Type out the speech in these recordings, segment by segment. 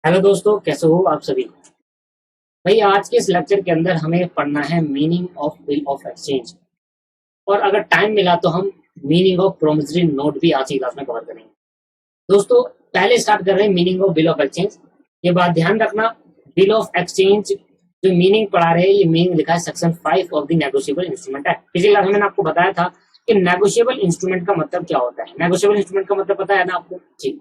Hello दोस्तों, कैसे हो आप सभी। भाई आज के इस लेक्चर के अंदर हमें पढ़ना है meaning of bill of exchange. और अगर टाइम मिला तो हम मीनिंग ऑफ प्रोमिसरी नोट भी आज की क्लास में कवर करेंगे। दोस्तों पहले स्टार्ट कर रहे हैं meaning of bill of exchange. ये बात ध्यान रखना, बिल ऑफ एक्सचेंज जो मीनिंग पढ़ा रहे हैं ये मीनिंग लिखा है section 5 of the negotiable instrument act. पिछली क्लास में मैंने आपको बताया था कि नेगोशिएबल इंस्ट्रूमेंट का मतलब क्या होता है। नेगोशिएबल इंस्ट्रूमेंट का मतलब पता है ना आपको जी।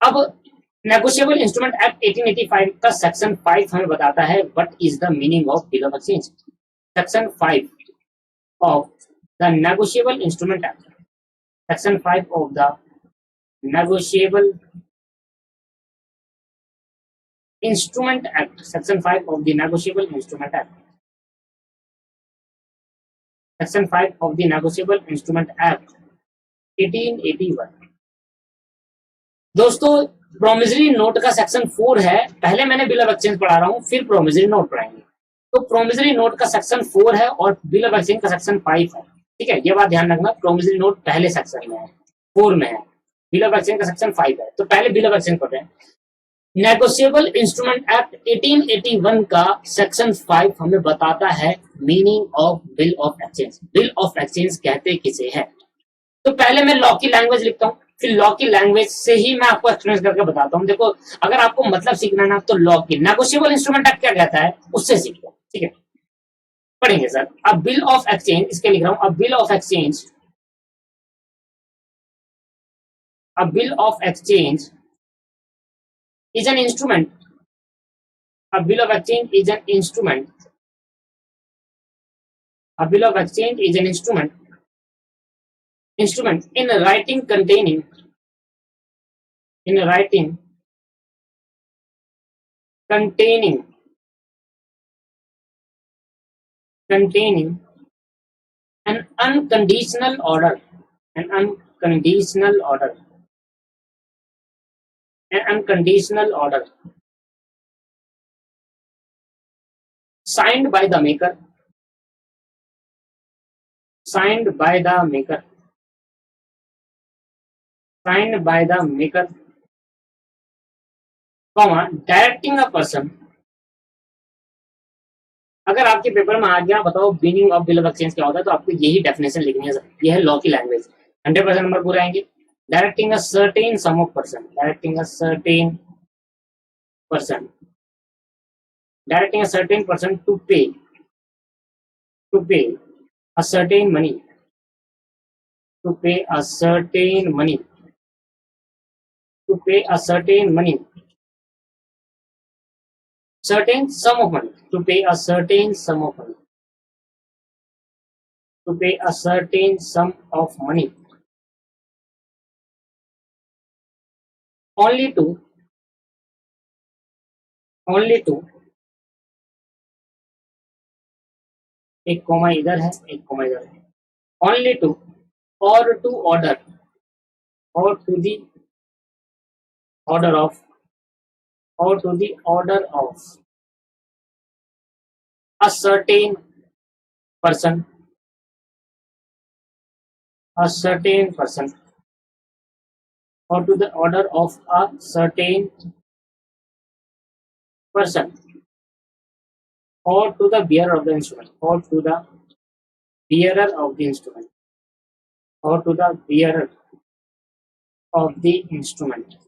अब नेगोशिएबल इंस्ट्रूमेंट एक्ट 1885 का सेक्शन 5 हमें बताता है what is the meaning of bill of exchange. Section 5 of the negotiable instrument act, section 5 of the negotiable instrument act, section 5 of the negotiable instrument act, section 5 of the negotiable instrument act 1881। दोस्तों promissory note का section 4 है। पहले मैंने bill of exchange पढ़ा रहा हूं, फिर promissory note पढ़ाएंगे। तो प्रोमिसरी नोट का सेक्शन 4 है और बिल ऑफ एक्सचेंज का सेक्शन 5 है। ठीक है, ये बात ध्यान रखना, प्रोमिसरी नोट पहले सेक्शन में है, 4 में है। बिल ऑफ एक्सचेंज का सेक्शन 5 है। तो पहले बिल ऑफ एक्सचेंज पढ़ते हैं। नेगोशिएबल इंस्ट्रूमेंट एक्ट 1881 का सेक्शन 5 हमें बताता है meaning of bill of exchange. Bill of exchange कहते किसे है। तो पहले मैं लॉ की लैंग्वेज लिखता हूँ, फिर लॉ की लैंग्वेज से ही मैं आपको एक्सप्लेन करके बताता हूँ। देखो अगर आपको मतलब सीखना ना तो लॉ की नेगोशिएबल इंस्ट्रूमेंट एक्ट क्या कहता है उससे सीखो। ठीक है, पढ़ेंगे सर। अब बिल ऑफ एक्सचेंज, इसके लिख रहा हूं, अब बिल ऑफ एक्सचेंज, अब bill of exchange is an instrument, अब bill of exchange is an instrument, अब bill of exchange is an instrument in writing containing, in writing containing an unconditional order, an unconditional order, an unconditional order signed by the maker, signed by the maker, signed by the maker, comma directing a person। अगर आपके paper में आ गया बताओ meaning of bill of exchange क्या होता है तो आपको यही डेफिनेशन लिखनी है। यह है लॉ की लैंग्वेज। 100% नंबर पूरे आएंगे। Directing a certain sum of person, directing a certain person, directing a certain person to pay a certain money, to pay a certain money, to pay a certain money, certain sum of money, to pay a certain sum of money, to pay a certain sum of money only to, only to, एक coma इधर है एक coma इधर है, only to or to order, or to the order of, or to the order of a certain person, a certain person, or to the order of a certain person, or to the bearer of the instrument, or to the bearer of the instrument, or to the bearer of the instrument।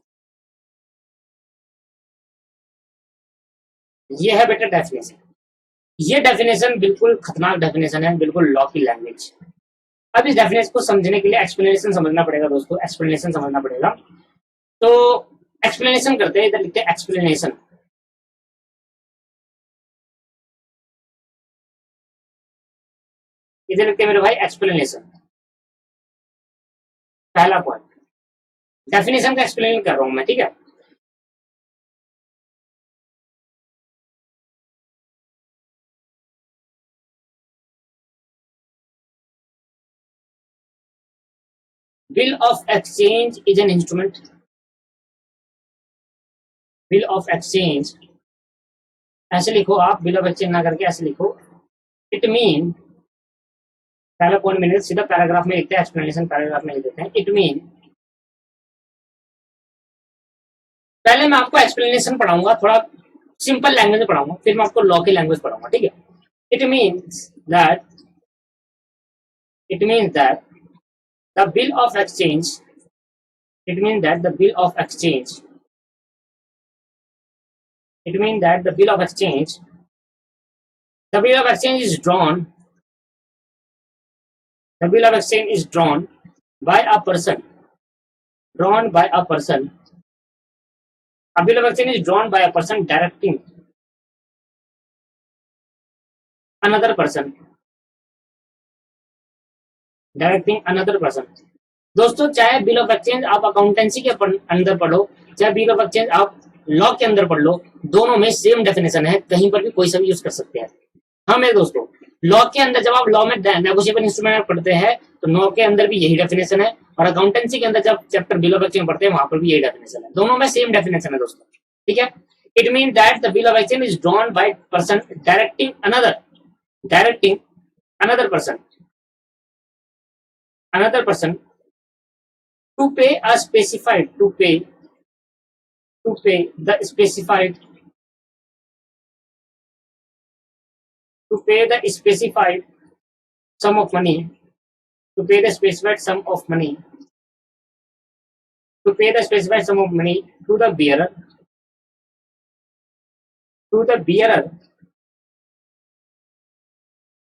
ये है बेटा definition. ये definition बिल्कुल खतरनाक definition है, बिल्कुल law की language. अब इस डेफिनेशन को समझने के लिए एक्सप्लेनेशन समझना पड़ेगा दोस्तों, एक्सप्लेनेशन समझना पड़ेगा। तो एक्सप्लेनेशन करते हैं, इधर लिखते हैं एक्सप्लेनेशन। इधर लिखते हैं मेरे भाई एक्सप्लेनेशन। पहला पॉइंट डेफिनेशन का एक्सप्लेन कर रहा हूं मैं, ठीक है। Bill of exchange is an instrument, bill of exchange ऐसे लिखो आप, बिल ऑफ एक्सचेंज ना करके ऐसे लिखो। इट मीन, पहला पॉइंट मैंने सीधा पैराग्राफ में लिखते हैं, एक्सप्लेनेशन पैराग्राफ में लिख देते हैं। इट मीन पहले मैं आपको एक्सप्लेनेशन पढ़ाऊंगा, थोड़ा सिंपल लैंग्वेज में पढ़ाऊंगा, फिर मैं आपको लॉ की लैंग्वेज पढ़ाऊंगा, ठीक है। It means that it means that the bill of exchange it means that the bill of exchange it means that the bill of exchange is drawn the bill of exchange is drawn by a person drawn by a person a bill of exchange is drawn by a person another person directing another person. दोस्तों चाहे bill of exchange आप accountancy के अंदर पढ़ो, चाहे bill of exchange आप law के अंदर पढ़ लो, दोनों में सेम डेफिनेशन है, कहीं पर भी कोई सा भी यूज कर सकते हैं। हाँ मेरे दोस्तों, लॉ के अंदर जब आप लॉ में नेगोशिएबल इंस्ट्रूमेंट पढ़ते हैं तो लॉ के अंदर भी यही डेफिनेशन है, और अकाउंटेंसी के अंदर जब चैप्टर बिल ऑफ एक्सचेंज पढ़ते हैं वहां पर भी यही डेफिनेशन है, दोनों में सेम डेफिनेशन है दोस्तों, ठीक है। It mean that the bill of exchange is drawn by person directing another person to pay a specified to pay the specified to pay the specified sum of money to pay the specified sum of money to pay the specified sum of money to the bearer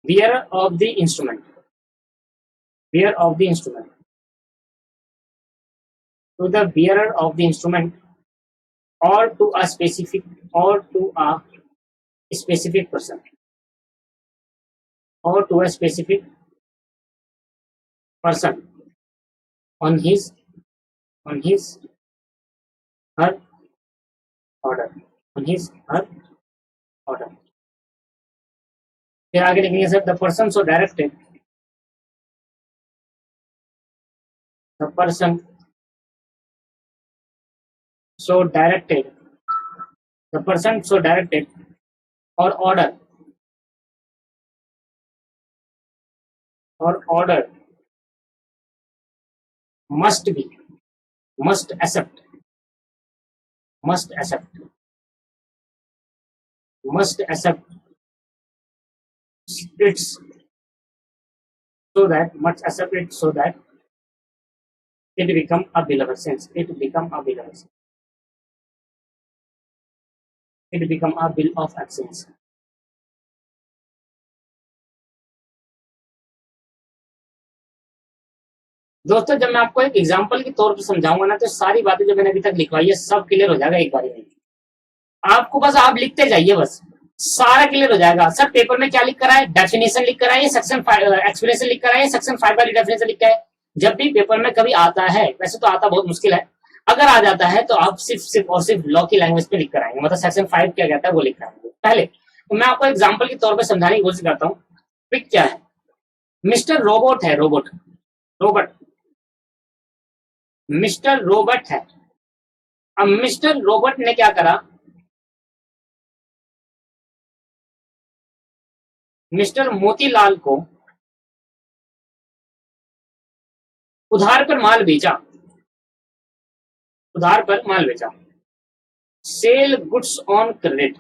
bearer of the instrument bearer of the instrument to the bearer of the instrument or to a specific person or to a specific person on his her order फिर आगे लिखेंगे sir the person so directed or order must accept it so that it become a bill of exchange it become a bill of exchange। दोस्तों जब मैं आपको एक example के तौर पर समझाऊंगा ना, तो सारी बातें जो मैंने अभी तक लिखवाई है सब क्लियर हो जाएगा एक बार में। आपको बस आप लिखते जाइए, बस सारा क्लियर हो जाएगा। सर पेपर में क्या लिख कर आए, डेफिनेशन लिख कर आए, सेक्शन 5 एक्सप्लेनेशन लिख कर आए, सेक्शन 5 वाली डेफिनेशन लिख कर आए। जब भी पेपर में कभी आता है, वैसे तो आता बहुत मुश्किल है, अगर आ जाता है तो आप सिर्फ और सिर्फ लॉ की लैंग्वेज पे लिख कर आएंगे, मतलब सेक्शन 5 क्या कहता है वो लिख कर आएंगे। पहले तो मैं आपको एग्जाम्पल के तौर पर समझाने की कोशिश करता हूँ। पिक क्या है, मिस्टर रोबोट है, रोबोट मिस्टर रोबोट है। अब मिस्टर रोबोट ने क्या करा, मिस्टर मोतीलाल को उधार पर माल बेचा, सेल गुड्स ऑन क्रेडिट,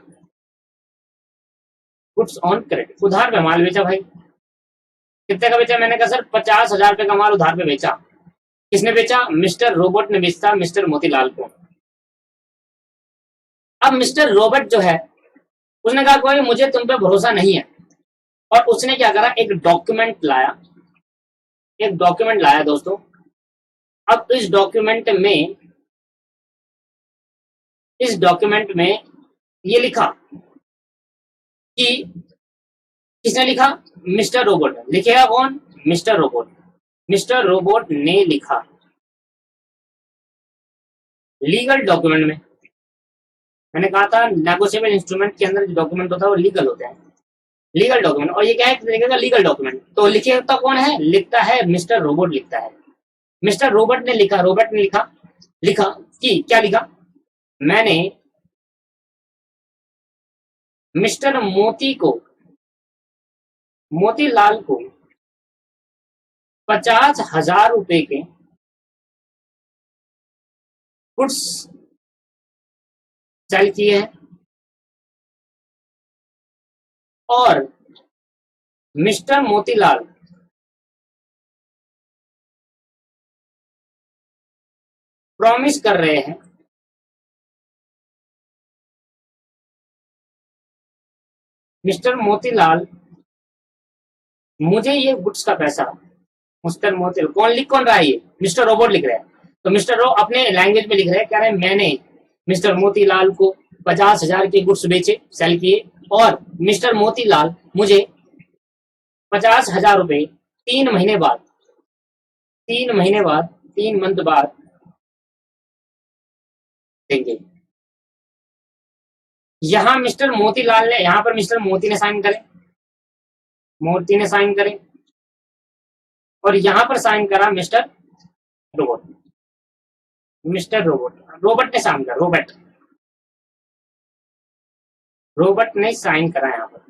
उधार पे माल बेचा। भाई कितने का बेचा, मैंने कहा सर 50,000 रुपए का माल उधार पे बेचा। किसने बेचा, मिस्टर रोबोट ने बेचा मिस्टर मोतीलाल को। अब मिस्टर रोबोट जो है उसने कहा कोई मुझे तुम पे भरोसा नहीं है, और उसने क्या करा, एक डॉक्यूमेंट लाया दोस्तों। अब इस डॉक्यूमेंट में ये लिखा कि किसने लिखा, मिस्टर रोबोट। लिखेगा कौन, मिस्टर रोबोट ने लिखा लीगल डॉक्यूमेंट में। मैंने कहा था नेगोशिएबल इंस्ट्रूमेंट के अंदर जो डॉक्यूमेंट होता है वो लीगल होता है, लीगल डॉक्यूमेंट। और ये क्या है, एक तरीके का लीगल डॉक्यूमेंट। तो लिखता कौन है, लिखता है मिस्टर रोबोट लिखता है। मिस्टर रोबोट ने लिखा कि क्या लिखा, मैंने मिस्टर मोतीलाल को 50,000 रुपए के गुड्स सेल किए हैं और मिस्टर मोतीलाल प्रॉमिस कर रहे हैं मिस्टर मोतीलाल मुझे ये गुड्स का पैसा, मिस्टर मोतीलाल कौन रहा है, ये मिस्टर रोबोट लिख रहे हैं। तो मिस्टर रो अपने लैंग्वेज में लिख रहे हैं, कह रहे हैं मैंने मिस्टर मोतीलाल को 50,000 के गुड्स बेचे, सेल किए, और मिस्टर मोतीलाल मुझे 50,000 रुपए 3 महीने बाद 3 मंथ बाद देंगे। यहाँ मिस्टर मोतीलाल ने, यहाँ पर मिस्टर मोती ने साइन करे, और यहाँ पर साइन करा रोबोट रोबोट ने साइन करा, रोबोट ने साइन करा। यहाँ पर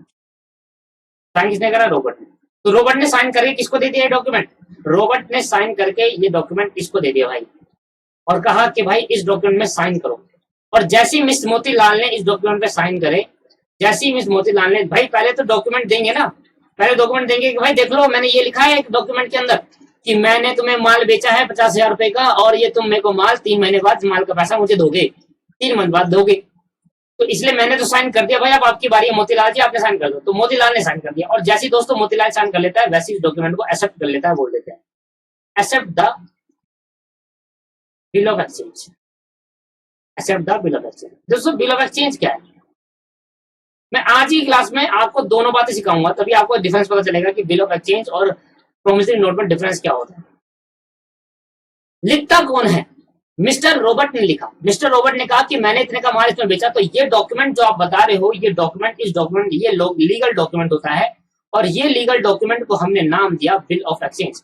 साइन किसने करा? रोबोट ने। तो रोबोट ने साइन करके किसको दे दिया डॉक्यूमेंट? रोबोट ने साइन करके ये डॉक्यूमेंट किसको दे दिया भाई, और कहा कि भाई इस डॉक्यूमेंट में साइन करो। और जैसी मिस मोतीलाल ने इस डॉक्यूमेंट पे साइन करे, जैसी मिस मोतीलाल ने, भाई पहले तो डॉक्यूमेंट देंगे ना, पहले डॉक्यूमेंट देंगे कि भाई देख लो मैंने ये लिखा है एक डॉक्यूमेंट के अंदर कि मैंने तुम्हें माल बेचा है 50,000 रुपए का, और ये तुम मेरे को माल 3 महीने बाद माल का पैसा मुझे दोगे, 3 मंथ बाद दोगे। तो इसलिए मैंने तो साइन कर दिया भाई, अब आपकी बारी है मोतीलाल जी, आपने साइन कर दो। तो मोतीलाल ने साइन कर दिया, और जैसे दोस्तों मोतीलाल साइन कर लेता है वैसे इस डॉक्यूमेंट को एक्सेप्ट कर लेता है, बोल देते हैं accept the bill of exchange. Accept the bill of exchange. दोस्तों बिल ऑफ एक्सचेंज क्या है? मैं आज ही क्लास में आपको दोनों बातें सिखाऊंगा, तभी आपको डिफरेंस पता चलेगा कि बिल ऑफ एक्सचेंज और प्रोमिसरी नोट में डिफरेंस क्या होता है। लिखता कौन है? मिस्टर रॉबर्ट ने लिखा। मिस्टर रॉबर्ट ने कहा कि मैंने इतने का माल इसमें बेचा। तो ये डॉक्यूमेंट जो आप बता रहे हो, ये डॉक्यूमेंट, इस डॉक्यूमेंट, ये लीगल डॉक्यूमेंट होता है, और ये लीगल डॉक्यूमेंट को हमने नाम दिया बिल ऑफ एक्सचेंज।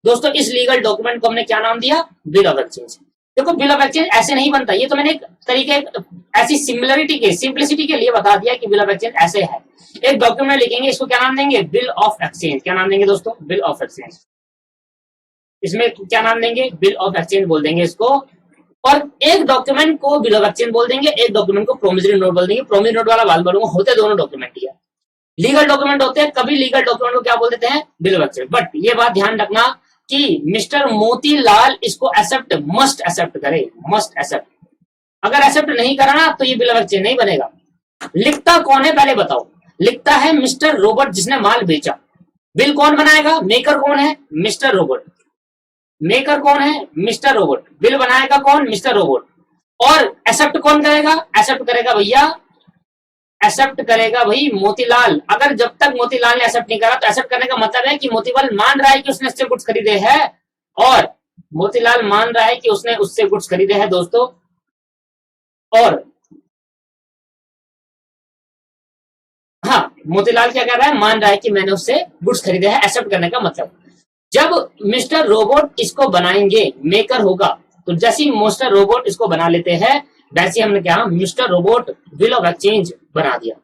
दोस्तों इस लीगल डॉक्यूमेंट को हमने क्या नाम दिया? Bill of exchange. देखो बिल ऑफ एक्सचेंज ऐसे नहीं बनता, ये तो मैंने एक तरीके, ऐसी सिंप्लिसिटी के लिए बता दिया कि बिल ऑफ एक्सचेंज ऐसे है। एक डॉक्यूमेंट लिखेंगे, इसको क्या नाम देंगे? Bill of exchange. क्या नाम देंगे दोस्तों? Bill of exchange. इसमें क्या नाम देंगे? बिल ऑफ एक्सचेंज बोल देंगे इसको। और एक डॉक्यूमेंट को बिल ऑफ एक्सचेंज बोल देंगे, एक डॉक्यूमेंट को प्रोमिसरी नोट बोल देंगे। प्रोमिसरी नोट वाला बात बोलूंगा, होते दोनों डॉक्यूमेंट ही है, लीगल डॉक्यूमेंट होते हैं। कभी लीगल डॉक्यूमेंट को क्या बोल देते हैं? Bill of exchange. बट ये बात ध्यान रखना कि मिस्टर मोतीलाल इसको एक्सेप्ट, मस्ट एक्सेप्ट करे, मस्ट एक्सेप्ट। अगर एक्सेप्ट नहीं करा ना तो ये बिल ऑफ एक्सचेंज नहीं बनेगा। लिखता कौन है पहले बताओ? लिखता है मिस्टर रॉबर्ट, जिसने माल बेचा। बिल कौन बनाएगा? मेकर कौन है? Mister Robert. मेकर कौन है? Mister robot. बिल बनाएगा कौन? Mister robot. और एक्सेप्ट कौन करेगा? एक्सेप्ट करेगा भैया, एक्सेप्ट करेगा भाई मोतीलाल। अगर जब तक मोतीलाल ने एक्सेप्ट नहीं करा, तो एक्सेप्ट करने का मतलब है कि मोतीलाल मान रहा है कि उसने उससे गुड्स खरीदे हैं, और मोतीलाल मान रहा है कि उसने उससे गुड्स खरीदे हैं दोस्तों। और हाँ, मोतीलाल क्या कर रहा है? मान रहा है कि मैंने उससे गुड्स खरीदे हैं। एक्सेप्ट करने का मतलब, जब मिस्टर रोबोट इसको बनाएंगे, मेकर होगा, तो जैसे ही मिस्टर रोबोट इसको बना लेते हैं, वैसे हमने क्या, mister robot bill of exchange बना दिया।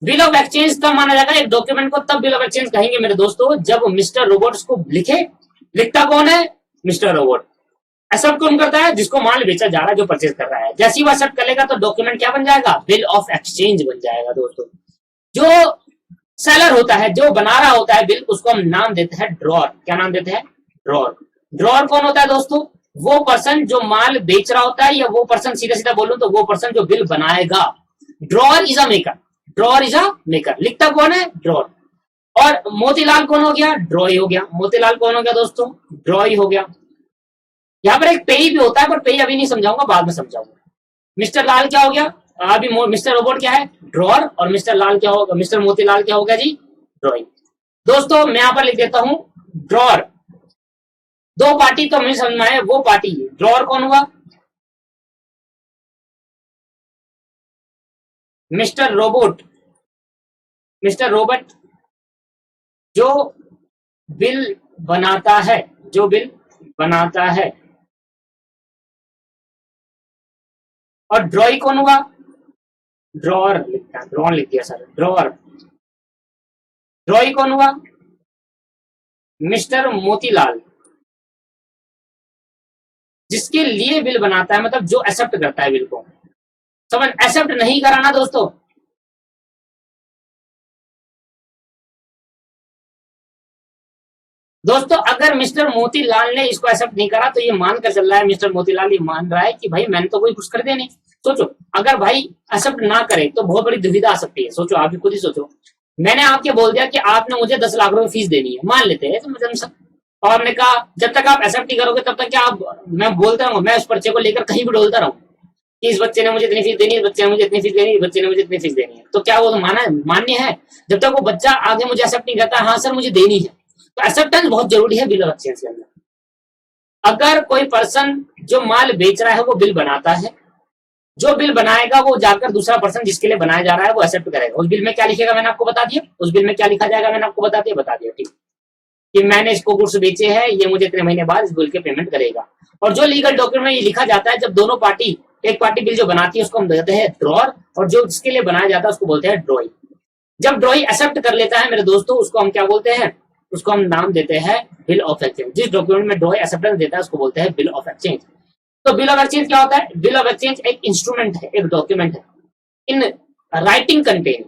बिल ऑफ एक्सचेंज तब माना जाएगा एक डॉक्यूमेंट को, तब बिल ऑफ एक्सचेंज कहेंगे मेरे दोस्तों, जब मिस्टर रोबोट इसको लिखे। लिखता कौन है? Mister robot. एक्सेप्ट कौन करता है? जिसको माल बेचा जा रहा है, जो परचेज कर रहा है। जैसे ही वो एक्सेप्ट करेगा तो डॉक्यूमेंट क्या बन जाएगा? बिल ऑफ एक्सचेंज बन जाएगा दोस्तों। जो सेलर होता है, जो बना रहा होता है बिल, उसको हम नाम देते हैं ड्रॉर। क्या नाम देते हैं? ड्रॉर। ड्रॉर कौन होता है दोस्तों? वो पर्सन जो माल बेच रहा होता है, या वो पर्सन, सीधा सीधा बोलूं तो वो पर्सन जो बिल बनाएगा। Drawer is a maker. Drawer is a maker. लिखता कौन है? ड्रॉर। और मोतीलाल कौन हो गया? ड्रॉई हो गया। मोतीलाल कौन हो गया दोस्तों? ड्रॉई हो गया। यहाँ पर एक पेई भी होता है, पर पेई अभी नहीं समझाऊंगा, बाद में समझाऊंगा। मिस्टर लाल क्या हो गया? अभी मिस्टर रोबोट क्या है? ड्रॉर। और मिस्टर लाल क्या होगा? मिस्टर मोतीलाल क्या हो गया जी? ड्रॉइंग। दोस्तों मैं यहां पर लिख देता हूं ड्रॉर। दो पार्टी तो हमें समझ में आए, वो पार्टी। ड्रॉर कौन हुआ? Mister robot. मिस्टर रोबोट जो बिल बनाता है, जो बिल बनाता है। और ड्रॉई कौन हुआ? ड्रॉर लिखता है, ड्रॉर लिख दिया सर, ड्रॉर। ड्रॉई कौन हुआ? मिस्टर मोतीलाल, जिसके लिए बिल बनाता है, मतलब जो एक्सेप्ट करता है बिल को। समझ एक्सेप्ट नहीं कराना दोस्तों। दोस्तों अगर मिस्टर मोतीलाल ने इसको एक्सेप्ट नहीं करा तो ये मानकर चल रहा है, मिस्टर मोतीलाल ये मान रहा है कि भाई मैंने तो कोई कुछ कर दिया नहीं। सोचो अगर भाई एक्सेप्ट ना करे तो बहुत बड़ी दुविधा आ सकती है। सोचो आप भी खुद ही सोचो, मैंने आपके बोल दिया कि आपने मुझे 10 लाख रुपए फीस देनी है, मान लेते हैं तो और हमने कहा जब तक आप एक्सेप्ट नहीं करोगे तब तक क्या आप, मैं बोलता रहूंगा, मैं उस पर्चे को लेकर कहीं भी डोलता रहूं कि इस बच्चे ने मुझे इतनी फीस देनी है, इस बच्चे ने मुझे इतनी फीस देनी है, इस बच्चे ने मुझे इतनी फीस देनी है, तो क्या वो तो मान्य है? जब तक वो बच्चा आगे मुझे एक्सेप्ट नहीं करता, हाँ सर मुझे देनी है, तो एक्सेप्टेंस बहुत जरूरी है बिल ऑफ एक्सचेंज के अंदर। अगर कोई पर्सन जो माल बेच रहा है वो बिल बनाता है, जो बिल बनाएगा वो जाकर दूसरा पर्सन जिसके लिए बनाया जा रहा है वो एक्सेप्ट करेगा। उस बिल में क्या लिखेगा मैंने आपको बता दिया, उस बिल में क्या लिखा जाएगा मैंने आपको बता दिया ठीक, कि मैंने इसको गुड्स बेचे हैं, ये मुझे इतने महीने बाद इस बिल के पेमेंट करेगा। और जो लीगल डॉक्यूमेंट में ये लिखा जाता है, जब दोनों पार्टी, एक पार्टी बिल जो बनाती है उसको हम कहते हैं ड्रॉर, और जो जिसके लिए बनाया जाता है उसको बोलते हैं ड्रॉई। जब ड्रॉई एक्सेप्ट कर लेता है मेरे दोस्तों, उसको हम क्या बोलते हैं, उसको हम नाम देते हैं बिल ऑफ एक्सचेंज। जिस डॉक्यूमेंट में ड्रॉई एक्सेप्टेंस देता है उसको बोलते हैं बिल ऑफ एक्सचेंज। तो बिल ऑफ एक्सचेंज क्या होता है? बिल ऑफ एक्सचेंज एक इंस्ट्रूमेंट है, एक डॉक्यूमेंट है, इन राइटिंग कंटेन,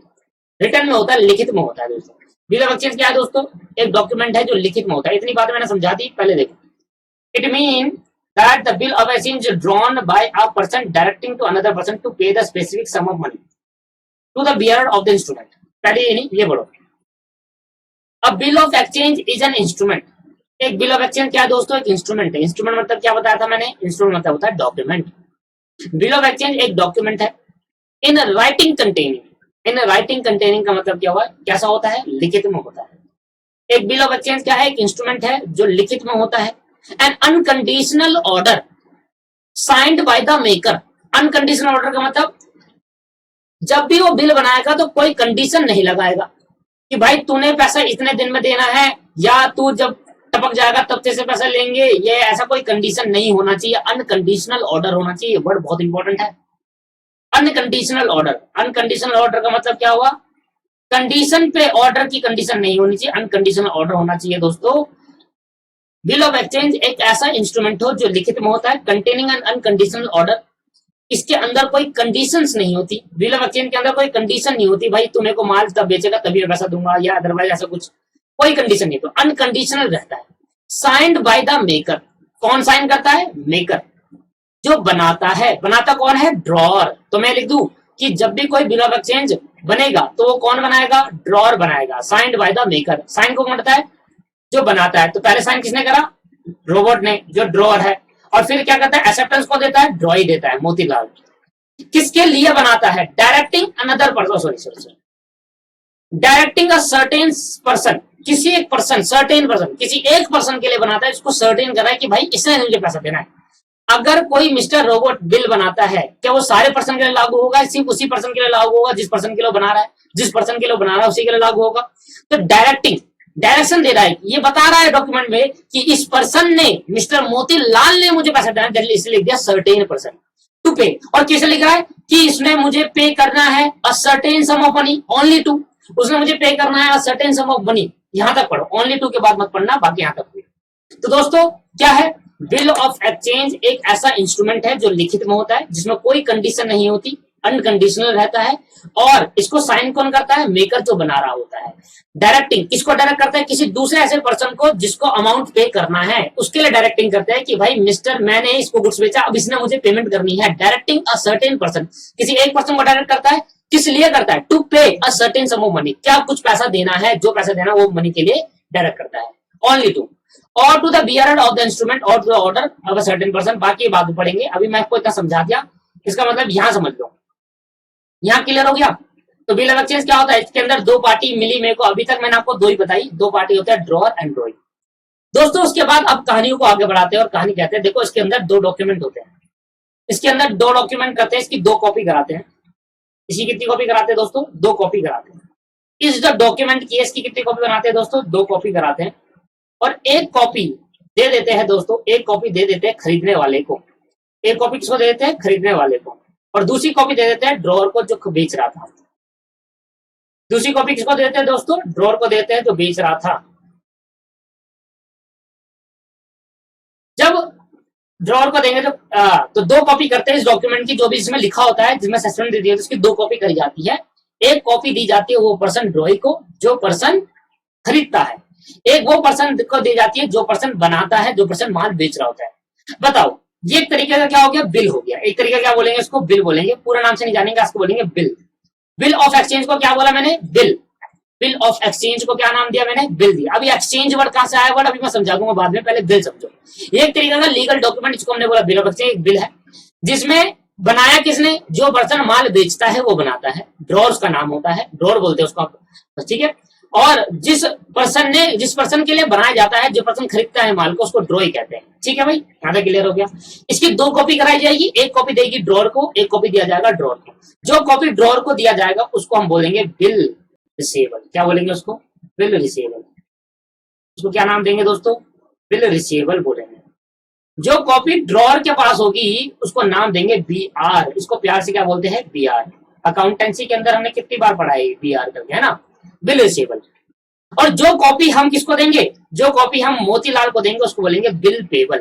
रिटर्न में होता है, लिखित में होता है दोस्तों। बिल ऑफ एक्सचेंज क्या है दोस्तों? एक डॉक्यूमेंट है जो लिखित में होता है। इतनी बातें मैंने समझा दी, पहले देखो। It mean that the bill of exchange drawn by a person directing to another person to pay the specific sum of money to the bearer of the instrument. पहले ये पढ़ो, a bill of exchange is an instrument. एक bill of exchange क्या है दोस्तों? एक instrument है। Instrument मतलब क्या बताया था मैंने? इंस्ट्रूमेंट मतलब होता है डॉक्यूमेंट। बिल ऑफ एक्सचेंज एक डॉक्यूमेंट है इन राइटिंग कंटेनिंग। इन राइटिंग कंटेनिंग का मतलब क्या हुआ? कैसा होता है? लिखित में होता है। एक बिल ऑफ एक्सचेंज क्या है? एक इंस्ट्रूमेंट है जो लिखित में होता है। N unconditional order signed by the maker. Unconditional order का मतलब जब भी वो बिल बनाएगा तो कोई कंडीशन नहीं लगाएगा कि भाई तूने पैसा इतने दिन में देना है, या तू जब टपक जाएगा तब तेरे से पैसा लेंगे, ये ऐसा कोई कंडीशन नहीं होना चाहिए। अनकंडीशनल ऑर्डर होना चाहिए, वर्ड बहुत इंपॉर्टेंट है। अनकंडीशनल ऑर्डर, अनकंडीशनल ऑर्डर का मतलब क्या हुआ? कंडीशन पे ऑर्डर की कंडीशन नहीं होनी चाहिए, अनकंडीशनल ऑर्डर होना चाहिए दोस्तों। बिल ऑफ एक्सचेंज एक ऐसा इंस्ट्रूमेंट हो जो लिखित में होता है, कंटेनिंग एन अनकंडीशनल ऑर्डर। इसके अंदर कोई कंडीशंस नहीं होती। बिल ऑफ एक्सचेंज के अंदर कोई कंडीशन नहीं होती, भाई तू मेरे को माल तब बेचेगा तभी मैं पैसा दूंगा, या अदरवाइज ऐसा कुछ कोई कंडीशन नहीं, तो अनकंडीशनल रहता है। Signed by the maker. कौन साइन करता है? मेकर। जो बनाता है, बनाता कौन है? ड्रॉर। तो मैं लिख दूं कि जब भी कोई बिल ऑफ एक्सचेंज बनेगा तो वो कौन बनाएगा? ड्रॉर बनाएगा। Signed by the maker. Sign को कौन करता है? जो बनाता है। तो पहले साइन किसने करा? रोबोट ने, जो ड्रॉर है। और फिर क्या करता है? एक्सेप्टेंस को देता है, ड्रॉई देता है, मोतीलाल। किसके लिए बनाता है? Directing another person, sorry directing अ सर्टेन पर्सन। किसी एक पर्सन, सर्टेन पर्सन, किसी एक पर्सन के लिए बनाता है, इसको सर्टेन कर रहा है कि भाई इसने मुझे पैसा देना है। अगर कोई मिस्टर रोबोट बिल बनाता है, क्या वो सारे पर्सन के लिए लागू होगा? सिर्फ उसी पर्सन के लिए लागू होगा जिस पर्सन के लिए बना रहा है, जिस पर्सन के लिए बना रहा है उसी के लिए लागू होगा। तो डायरेक्टिंग, डायरेक्शन दे रहा है, ये बता रहा है डॉक्यूमेंट में कि इस पर्सन ने, मिस्टर मोतीलाल ने मुझे पैसा देना है, इसलिए लिख दिया सर्टेन पर्सन टू पे। और कैसे लिख रहा है कि इसने मुझे पे करना है a certain sum of money only to. उसने मुझे पे करना है a certain sum of money. यहां तक पढ़ो, ओनली टू के बाद मत पढ़ना, बाकी यहां तक पढ़ो। तो दोस्तों क्या है? बिल ऑफ एक्सचेंज एक ऐसा इंस्ट्रूमेंट है जो लिखित में होता है, जिसमें कोई कंडीशन नहीं होती, अनकंडीशनल रहता है। और इसको साइन कौन करता है? मेकर, जो बना रहा होता है। डायरेक्टिंग किसको डायरेक्ट करता है? किसी दूसरे ऐसे पर्सन को जिसको अमाउंट पे करना है, उसके लिए डायरेक्टिंग करते हैं कि भाई मिस्टर मैंने इसको गुड्स बेचा, अब इसने मुझे पेमेंट करनी है। डायरेक्टिंग अ सर्टेन पर्सन, किसी एक पर्सन को डायरेक्ट करता है। किस लिए करता है? टू पे अ सर्टेन सम ऑफ मनी। क्या कुछ पैसा देना है, जो पैसा देना वो मनी के लिए डायरेक्ट करता है। Only to, or to the bearer of the instrument or to the order of a certain person. बाकी बात पढ़ेंगे, अभी मैं आपको इतना समझा दिया, इसका मतलब यहां समझ लो। यहां क्लियर हो गया? तो बिल ऑफ एक्सचेंज क्या होता है? इसके अंदर दो पार्टी मिली, मेरे को अभी तक मैंने आपको दो ही बताई, दो पार्टी होते हैं, ड्रॉर एंड ड्रॉई। दोस्तों उसके बाद अब कहानियों को आगे बढ़ाते हैं और कहानी कहते हैं, देखो इसके अंदर दो डॉक्यूमेंट होते हैं, इसके अंदर दो डॉक्यूमेंट करते हैं, इसकी दो कॉपी कराते हैं। इसकी कितनी कॉपी कराते हैं दोस्तों? दो कॉपी कराते हैं। इस जो डॉक्यूमेंट की है इसकी कितनी कॉपी बनाते हैं दोस्तों? दो कॉपी कराते हैं। और एक कॉपी दे देते हैं दोस्तों, एक कॉपी दे देते हैं खरीदने वाले को। एक कॉपी किसको दे देते हैं? खरीदने वाले को। और दूसरी कॉपी दे देते हैं ड्रॉर को, जो बेच रहा था। दूसरी कॉपी किसको देते हैं दोस्तों? ड्रॉर को देते हैं, जो बेच रहा था। जब ड्रॉअर को देंगे तो दो कॉपी करते हैं इस डॉक्यूमेंट की, जो भी इसमें लिखा होता है, जिसमें सस्पेंड दे दिया तो उसकी दो कॉपी करी जाती है। एक कॉपी दी जाती है वो पर्सन ड्रॉई को जो पर्सन खरीदता है, एक वो पर्सन को दी जाती है जो पर्सन बनाता है, जो पर्सन माल बेच रहा होता है। बताओ, ये एक तरीके का क्या हो गया, बिल हो गया। एक तरीका क्या बोलेंगे इसको, बिल बोलेंगे, पूरा नाम से नहीं जानेंगे, इसको बोलेंगे बिल। बिल ऑफ एक्सचेंज को क्या बोला मैंने, बिल। बिल ऑफ एक्सचेंज को क्या नाम दिया मैंने, बिल दिया। अभी एक्सचेंज वर्ड कहां से आया वर्ड, अभी मैं समझा दूंगा बाद में, पहले बिल समझो। ये एक तरीका का लीगल डॉक्यूमेंट जिसको हमने बोला बिल ऑफ एक्सचेंज, एक बिल है जिसमें बनाया किसने, जो पर्सन माल बेचता है वो बनाता है, ड्रॉर उसका नाम होता है, ड्रॉर बोलते हैं उसको, ठीक है। और जिस पर्सन के लिए बनाया जाता है, जो पर्सन खरीदता है माल को, उसको ड्रॉई कहते हैं। ठीक है भाई, यहां तक क्लियर हो गया। इसकी दो कॉपी कराई जाएगी, एक कॉपी देगी ड्रॉर को, एक कॉपी दिया जाएगा ड्रॉर को। जो कॉपी ड्रॉर को दिया जाएगा उसको हम बोलेंगे बिल रिसीवेबल। क्या बोलेंगे उसको, बिल रिसीवेबल। उसको क्या नाम देंगे दोस्तों, बिल रिसीवेबल बोलेंगे। जो कॉपी ड्रॉर के पास होगी उसको नाम देंगे बी आर। इसको प्यार से क्या बोलते हैं, बी आर। अकाउंटेंसी के अंदर हमने कितनी बार पढ़ा है बी आर करके, है ना, बिल रिसीवेबल। और जो कॉपी हम किसको देंगे, जो कॉपी हम मोतीलाल को देंगे उसको बोलेंगे बिल पेबल।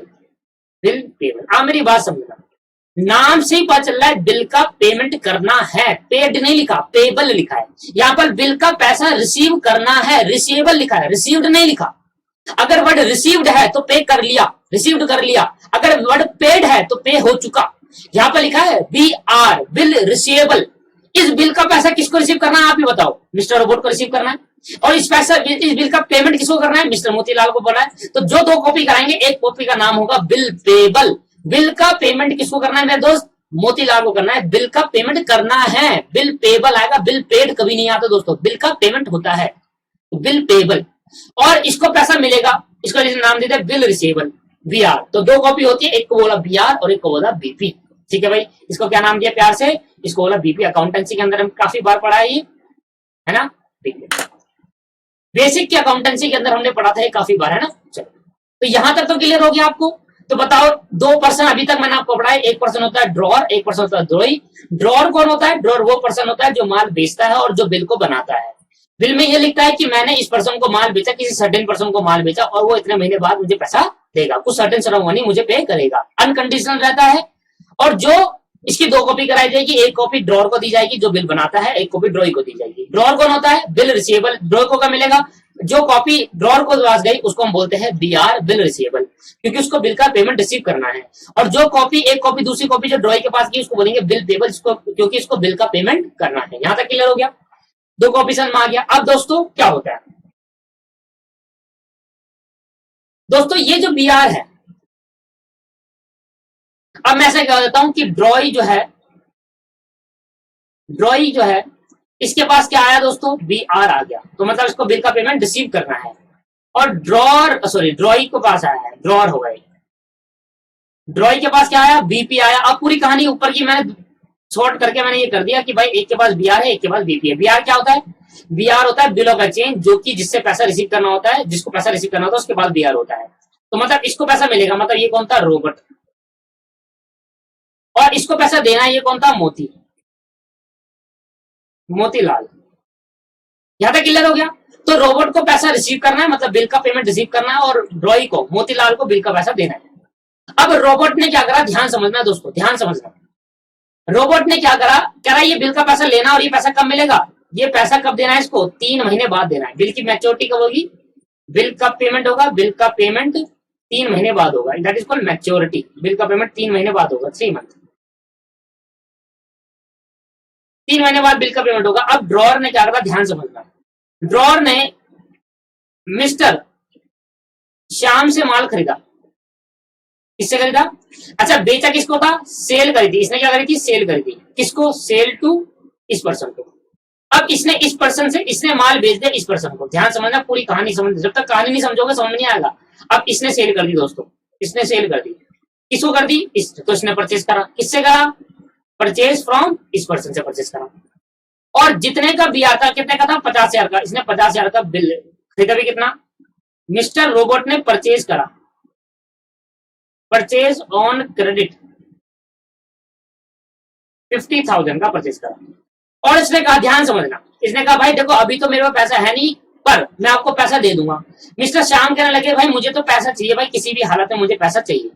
Bill payable. आप मेरी बात समझना, नाम से ही पता चल रहा है बिल का पेमेंट करना है, पेड नहीं लिखा, पेबल लिखा है। यहाँ पर बिल का पैसा रिसीव करना है, रिसीवेबल लिखा है, रिसीव्ड नहीं लिखा। अगर वर्ड रिसीव्ड है तो पे कर लिया, रिसीव्ड कर लिया। अगर वर्ड पेड है तो पे हो चुका। यहाँ पर लिखा है बी आर, बिल रिसीवेबल। इस बिल का पैसा किसको रिसीव करना है आप ही बताओ, मिस्टर रोबोट को रिसीव करना है। और इस बिल का पेमेंट किसको करना है, मिस्टर मोतीलाल को बोला है। तो जो दो कॉपी कराएंगे, एक कॉपी का नाम होगा बिल पेबल। बिल का पेमेंट किसको करना है मेरे दोस्त, मोतीलाल को करना है। बिल का पेमेंट करना है, बिल पेबल आएगा, बिल पेड कभी नहीं आता दोस्तों, बिल का पेमेंट होता है, बिल पेबल। और इसको पैसा मिलेगा, इसको नाम देते हैं बिल रिसीवेबल, बी आर। तो दो कॉपी होती है, एक को बोला बी आर और एक को बोला बीपी। ठीक है भाई, इसको क्या नाम दिया प्यार से, इसको बोला बीपी। अकाउंटेंसी के अंदर हम काफी बार पढ़ा है ये, है ना, बेसिक की अकाउंटेंसी के अंदर हमने पढ़ा था ये काफी बार, है ना। चलो, तो यहां तक तो क्लियर हो गया आपको। तो बताओ, दो पर्सन अभी तक मैंने आपको पढ़ाया, एक पर्सन होता है ड्रॉर, एक पर्सन होता है ड्रॉई। ड्रॉर कौन होता है, ड्रॉर वो पर्सन होता है जो माल बेचता है और जो बिल को बनाता है। बिल में ये लिखता है कि मैंने इस पर्सन को माल बेचा, किसी सर्टेन पर्सन को माल बेचा और वो इतने महीने बाद मुझे पैसा देगा, कुछ सर्टेन सेरेमनी मुझे पे करेगा, अनकंडीशनल रहता है। और जो इसकी दो कॉपी कराई जाएगी, एक कॉपी ड्रॉर को दी जाएगी जो बिल बनाता है, एक कॉपी ड्रॉई को दी जाएगी। ड्रॉर कौन होता है, बिल रिसीवेबल। ड्रॉर को क्या मिलेगा, जो कॉपी ड्रॉर को पास गई उसको हम बोलते हैं बी आर, बिल रिसीवेबल, क्योंकि उसको बिल का पेमेंट रिसीव करना है। और जो कॉपी, एक कॉपी दूसरी कॉपी जो ड्रॉई के पास गई उसको बोलेंगे बिल पेबल, क्योंकि इसको बिल का पेमेंट करना है। यहां तक क्लियर हो गया, दो कॉपी समझ में आ गया। अब दोस्तों क्या होता है, दोस्तों ये जो बी आर है, अब मैं ऐसा कह देता हूं कि ड्रॉई जो है इसके पास क्या आया दोस्तों, बी आर आ गया, तो मतलब इसको बिल का पेमेंट रिसीव करना है। और ड्रॉई को पास आया है, ड्रॉर हो गए, ड्रॉई के पास क्या आया, बीपी आया। अब पूरी कहानी ऊपर की मैंने शॉर्ट करके मैंने ये कर दिया कि भाई एक के पास बीआर है, एक के पास बीपी है। बीआर क्या होता है, बीआर होता है बिल ऑफ एक्सचेंज, जो कि जिससे पैसा रिसीव करना होता है, जिसको पैसा रिसीव करना होता है उसके पास बीआर होता है। तो मतलब इसको पैसा मिलेगा, मतलब ये कौन था, रोबोट। और इसको पैसा देना ये कौन था, मोतीलाल। यहां तक क्लियर हो गया। तो रोबोट को पैसा रिसीव करना है, मतलब बिल का पेमेंट रिसीव करना है, और ड्रॉई को, मोतीलाल को बिल का पैसा देना है। अब रोबोट ने क्या करा, ध्यान समझना है दोस्तों, ध्यान समझना। रोबोट ने क्या करा, कह रहा ये बिल का पैसा लेना, और ये पैसा कब मिलेगा, ये पैसा कब देना है इसको, 3 महीने बाद देना है। बिल की मैच्योरिटी कब होगी, बिल कब पेमेंट होगा, बिल का पेमेंट 3 महीने बाद होगा, that is called maturity. Bill का पेमेंट 3 महीने बाद होगा, 3 मंथ, 3 महीने बाद बिल का पेमेंट होगा। अब ड्रॉर ने क्या करा, ध्यान समझना। ड्रॉर ने मिस्टर श्याम से माल खरीदा, किससे खरीदा, अच्छा बेचा किसको था, सेल करी थी। इसने क्या करी थी, सेल करी थी, किसको, सेल टू इस पर्सन को। अब इसने इस पर्सन से, इसने माल बेच दिया इस पर्सन को। ध्यान समझना, पूरी कहानी समझ, जब तक कहानी नहीं समझोगे समझ नहीं आएगा। अब इसने सेल कर दी दोस्तों, इसने सेल कर दी, किसको कर दी, तो इसने परचेज करा, किससे करा, परचेज फ्रॉम इस पर्सन से परचेज करा। और जितने का भी आता, कितने का था, 50,000 का। इसने 50,000 का बिल खरीदा भी कितना, मिस्टर रोबोट ने परचेज करा, परचेज ऑन क्रेडिट 50,000 का परचेज करा। और इसने कहा, ध्यान समझना, इसने कहा भाई देखो अभी तो मेरे पास पैसा है नहीं, पर मैं आपको पैसा दे दूंगा। मिस्टर श्याम कहने लगे भाई मुझे तो पैसा चाहिए भाई, किसी भी हालत में मुझे पैसा चाहिए।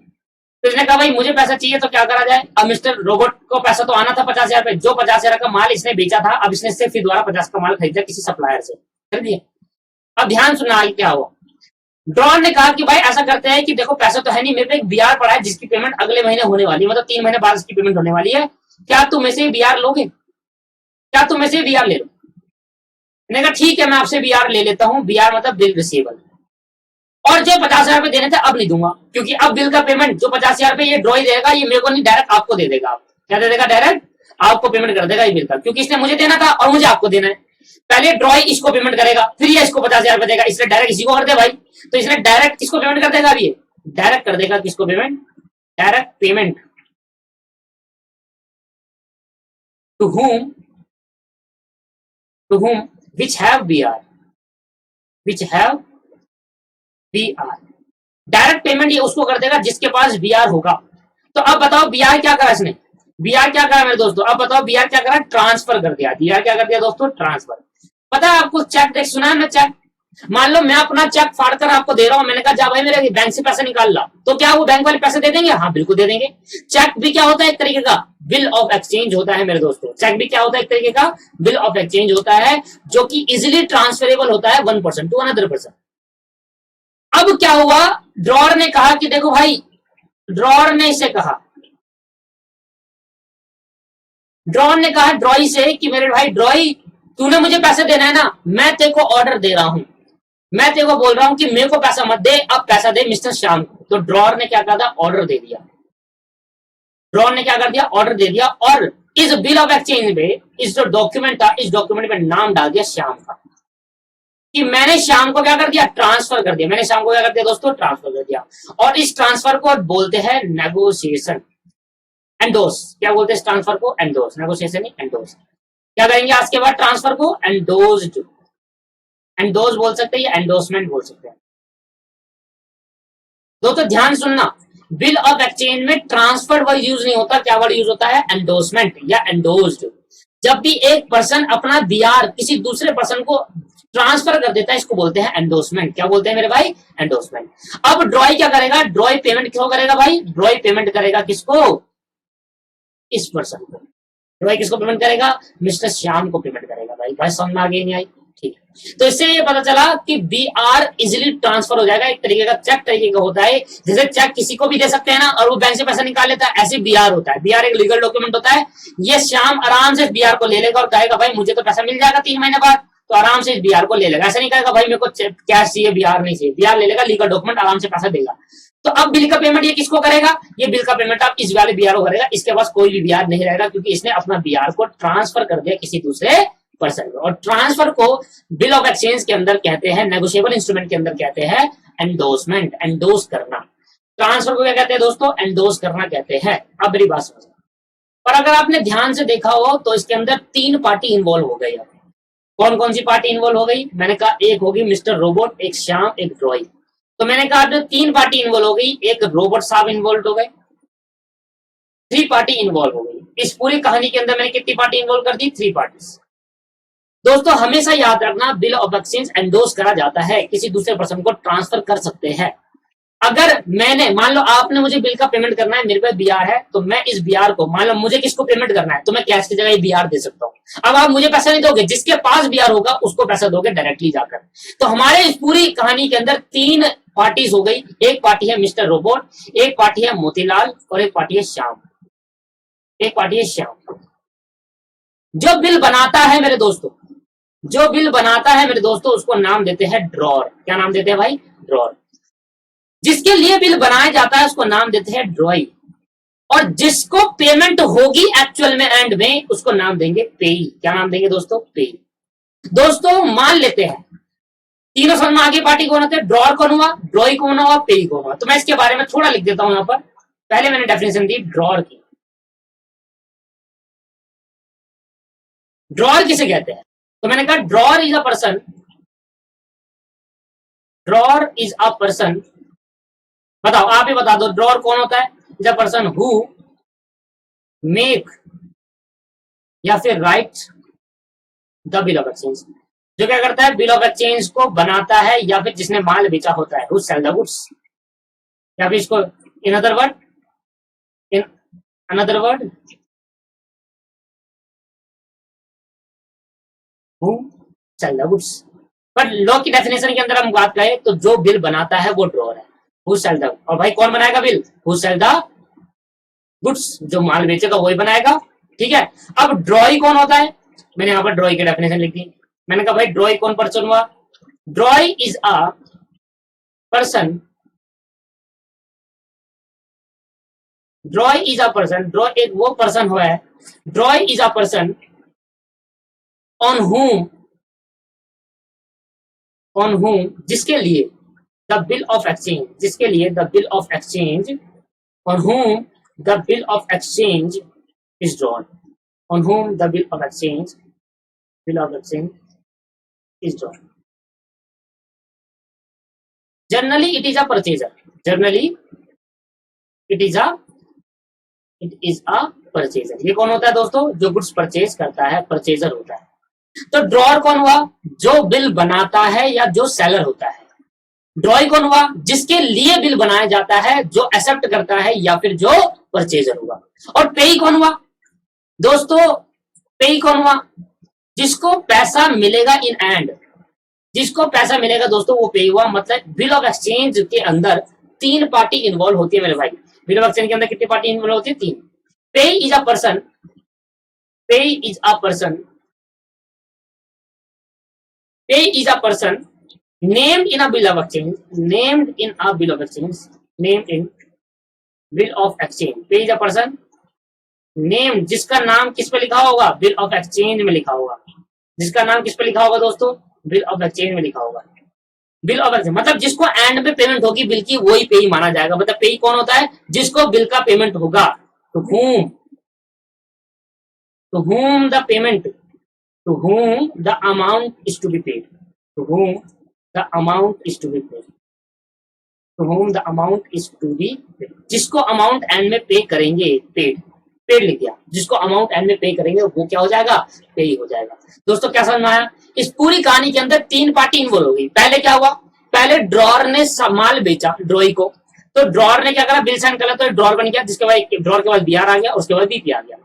तो इसने कहा भाई मुझे पैसा चाहिए, तो क्या करा जाए। अब मिस्टर रोबोट को पैसा तो आना था 50,000 रुपए, जो 50,000 का माल इसने बेचा था, अब इसने सिर्फ दोबारा 50 का माल खरीदा किसी सप्लायर से, खरीदिए। अब ध्यान सुनना आगे क्या हुआ। ड्रॉर ने कहा कि भाई ऐसा करते हैं कि देखो पैसा तो है नहीं, मेरे पे एक बीआर पड़ा है जिसकी पेमेंट अगले महीने होने वाली है, मतलब 3 महीने बाद इसकी पेमेंट होने वाली है, क्या तुम में से बीआर लोगे, क्या तुम में से बीआर ले लो। मैंने कहा ठीक है मैं आपसे बीआर ले लेता हूं, बीआर मतलब बिल रिसीवेबल, और जो 50,000 रुपए देने थे अब नहीं दूंगा, क्योंकि अब बिल का पेमेंट जो 50,000 रुपए ये ड्रॉ ही देगा, ये मेरे को नहीं डायरेक्ट आपको दे देगा। आप क्या दे देगा, डायरेक्ट आपको पेमेंट कर देगा ये बिल का, क्योंकि इसने मुझे देना था और मुझे आपको देना है। पहले ड्रॉई इसको पेमेंट करेगा, फिर ये इसको 50,000 रुपए देगा, इसने डायरेक्ट इसी को कर दे भाई, तो इसने डायरेक्ट किसको पेमेंट कर देगा, ये डायरेक्ट कर देगा किसको payment, direct payment to whom which have BR, direct payment ये उसको कर देगा जिसके पास बीआर होगा। तो अब बताओ बीआर क्या करा इसने, बीआर क्या करा मेरे दोस्तों, अब बताओ बीआर क्या करा, ट्रांसफर कर दिया। बीआर क्या कर दिया दोस्तों, ट्रांसफर। पता है आपको चेक देख सुना है ना, चेक मान लो मैं अपना चेक फाड़कर आपको दे रहा हूं, मैंने कहा जा भाई मेरे बैंक से पैसा निकाल ला, तो क्या वो बैंक वाले पैसे दे देंगे, हाँ बिल्कुल दे देंगे। चेक भी क्या होता है, एक तरीके का बिल ऑफ एक्सचेंज होता है मेरे दोस्तों, चेक भी क्या होता है, एक तरीके का बिल ऑफ एक्सचेंज होता है, जो कि इजिली ट्रांसफरेबल होता है 1% टू अनदर पर्सन। अब क्या हुआ, ड्रॉर ने कहा कि देखो भाई, ड्रॉर ने इसे कहा, ड्रॉर ने कहा ड्रॉई से कि मेरे भाई ड्रॉई तूने मुझे पैसे देना है ना, मैं तेरे को ऑर्डर दे रहा हूं, मैं तेरे को बोल रहा हूं कि मेरे को पैसा मत दे, अब पैसा दे मिस्टर श्याम को। तो ड्रॉर ने क्या कहा था, ऑर्डर दे दिया। ड्रॉर ने क्या कर दिया, ऑर्डर दे दिया, और इस बिल ऑफ एक्सचेंज में इस जो डॉक्यूमेंट था, इस डॉक्यूमेंट में नाम डाल दिया श्याम का, कि मैंने श्याम को क्या कर दिया, ट्रांसफर कर दिया। मैंने श्याम को क्या कर दिया दोस्तों, ट्रांसफर कर दिया। और इस ट्रांसफर को बोलते हैं नेगोशिएशन, एंडोस। क्या बोलते हैं इस ट्रांसफर को, एंडोस, नेगोशिएशन नहीं एंडोस। क्या करेंगे आज के बाद ट्रांसफर को, एंडोस्ड, एंडोस बोल सकते हैं या एंडोसमेंट बोल सकते हैं। दोस्तों ध्यान सुनना, बिल ऑफ एक्सचेंज में ट्रांसफर वर्ड यूज नहीं होता, क्या वर्ड यूज होता है, एंडोसमेंट या एंडोस्ड। जब भी एक पर्सन अपना बीआर किसी दूसरे पर्सन को ट्रांसफर कर देता है, इसको बोलते हैं एंडोसमेंट। क्या बोलते हैं मेरे भाई, एंडोसमेंट। अब ड्रॉय क्या करेगा, ड्रॉय पेमेंट क्यों करेगा भाई, ड्रॉय पेमेंट करेगा किसको, इस पर्सन को। ड्रॉय किसको पेमेंट करेगा, मिस्टर श्याम को पेमेंट करेगा। भाई समझ में आ गई नहीं आई, ठीक है। तो इससे ये पता चला कि बीआर इजिली ट्रांसफर हो जाएगा, एक तरीके का चेक तरीके का होता है, जैसे चेक किसी को भी दे सकते हैं ना और वो बैंक से पैसा निकाल लेता है, ऐसे बीआर होता है। बीआर एक लीगल डॉक्यूमेंट होता है, ये श्याम आराम से बीआर को ले लेगा और कहेगा भाई मुझे तो पैसा मिल जाएगा 3 महीने बाद, तो आराम से इस बीआर को ले लेगा। ऐसा नहीं कहेगा भाई मेरे को कैश चाहिए, बीआर नहीं चाहिए, बीआर ले लेगा, लीगल डॉक्यूमेंट, आराम से पैसा देगा। तो अब बिल का पेमेंट ये किसको करेगा, ये बिल का पेमेंट आप इस वाले बीआर को करेगा, इसके पास कोई भी बीआर नहीं रहेगा, क्योंकि इसने अपना बीआर को ट्रांसफर कर दिया किसी दूसरे पर्सन को। और ट्रांसफर को बिल ऑफ एक्सचेंज के अंदर कहते हैं, नेगोशिएबल इंस्ट्रूमेंट के अंदर कहते हैं एंडोसमेंट, एंडोस करना। ट्रांसफर को क्या कहते हैं दोस्तों, एंडोस करना कहते हैं। अब मेरी बात समझो, और अगर आपने ध्यान से देखा हो तो इसके अंदर 3 पार्टी इन्वॉल्व हो गई। कौन कौन सी पार्टी इन्वॉल्व हो गई, मैंने कहा एक होगी मिस्टर रोबोट, एक श्याम, एक ड्रॉय। तो मैंने कहा जो 3 पार्टी इन्वॉल्व हो गई, एक रोबोट साहब इन्वॉल्व हो गए, 3 पार्टी इन्वॉल्व हो गई। इस पूरी कहानी के अंदर मैंने कितनी पार्टी इन्वॉल्व कर दी, 3 पार्टीज। दोस्तों हमेशा याद रखना, बिल ऑफ एक्सचेंज एंडोस करा जाता है, किसी दूसरे पर्सन को ट्रांसफर कर सकते हैं। अगर मैंने मान लो आपने मुझे बिल का पेमेंट करना है, मेरे पास बीआर है, तो मैं इस बीआर को, मान लो मुझे किसको पेमेंट करना है, तो मैं कैश की जगह बीआर दे सकता हूँ। अब आप मुझे पैसा नहीं दोगे, जिसके पास बीआर होगा उसको पैसा दोगे डायरेक्टली जाकर। तो हमारे इस पूरी कहानी के अंदर 3 पार्टीज हो गई। एक पार्टी है मिस्टर रोबोट, एक पार्टी है मोतीलाल, और एक पार्टी है श्याम, एक पार्टी है श्याम। जो बिल बनाता है मेरे दोस्तों, जो बिल बनाता है मेरे दोस्तों, उसको नाम देते हैं ड्रॉर। क्या नाम देते हैं भाई, ड्रॉर। जिसके लिए बिल बनाया जाता है उसको नाम देते हैं ड्रॉई, और जिसको पेमेंट होगी एक्चुअल में एंड में, उसको नाम देंगे पेई। क्या नाम देंगे दोस्तों, पेई। दोस्तों मान लेते हैं तीनों समझ में आगे, पार्टी कौन होते हैं, ड्रॉर कौन हुआ, ड्रॉई कौन हुआ, पेई कौन हुआ। तो मैं इसके बारे में थोड़ा लिख देता हूं यहां पर। पहले मैंने डेफिनेशन दी ड्रॉर की। ड्रॉर किसे कहते हैं, तो मैंने कहा drawer is a person, drawer is a person. बताओ, आप ही बता दो ड्रॉर कौन होता है, is a person who make या फिर right the bill of exchange. जो क्या करता है, बिल ऑफ एक्सचेंज को बनाता है, या फिर जिसने माल बेचा होता है, हु सेल द गुड्स, या फिर इसको in other word another word who sell the goods. But law की डेफिनेशन के अंदर हम बात करें तो जो बिल बनाता है वो ड्रॉर है, हु सेल द, और भाई कौन बनाएगा bill, who sell the goods, जो माल बेचेगा वही बनाएगा। ठीक है, अब ड्रॉई कौन होता है, मैंने यहाँ पर ड्रॉई की डेफिनेशन लिख दी। मैंने कहा भाई ड्रॉई कौन पर्सन हुआ, ड्रॉई is a person, ड्रॉई is a person, draw एक वो पर्सन हुआ है, ड्रॉई is a person on home जिसके लिए द बिल ऑफ एक्सचेंज, जिसके लिए the bill of exchange, on home the bill of exchange is drawn, on home the bill of exchange is drawn. Generally it is a purchaser, generally it is a purchaser. ये कौन होता है दोस्तों, जो goods purchase करता है, purchaser होता है। तो ड्रॉर कौन हुआ, जो बिल बनाता है या जो सेलर होता है। ड्रॉई कौन हुआ, जिसके लिए बिल बनाया जाता है, जो एक्सेप्ट करता है या फिर जो परचेजर हुआ। और पेई कौन हुआ दोस्तों, पेई कौन हुआ, जिसको पैसा मिलेगा इन एंड, जिसको पैसा मिलेगा दोस्तों वो पे हुआ। मतलब बिल ऑफ एक्सचेंज के अंदर तीन पार्टी इन्वॉल्व होती है मेरे भाई। बिल ऑफ एक्सचेंज के अंदर कितनी पार्टी इन्वॉल्व होती है, तीन। पे इज अ पर्सन, पे इज अ पर्सन, पे is a person named in a bill of exchange, named in a bill of exchange, named in bill of exchange. पे इज अ पर्सन नेम, जिसका नाम किस पे लिखा होगा, बिल ऑफ एक्सचेंज में लिखा होगा। जिसका नाम किस पे लिखा होगा दोस्तों, बिल ऑफ एक्सचेंज में लिखा होगा। बिल ऑफ एक्सचेंज मतलब जिसको एंड में पेमेंट होगी बिल की, वही पेई माना जाएगा। मतलब पेई कौन होता है, जिसको बिल का पेमेंट होगा। तो whom the payment, to whom the amount is to be paid, to whom the amount is to be paid, to whom the amount is to be paid, जिसको अमाउंट एंड में पे करेंगे, paid, paid लिख दिया, जिसको amount and में पे करेंगे वो क्या हो जाएगा, पे ही हो जाएगा। दोस्तों क्या समझ में आया, इस पूरी कहानी के अंदर तीन पार्टी इन्वॉल्व हो गई। पहले क्या हुआ, पहले ड्रॉर ने माल बेचा ड्रॉई को, तो ड्रॉर ने क्या करा, बिल साइन करा, तो ड्रॉर बन गया, जिसके बाद ड्रॉर के बाद बीआर आ गया, उसके बाद बीपी आ गया।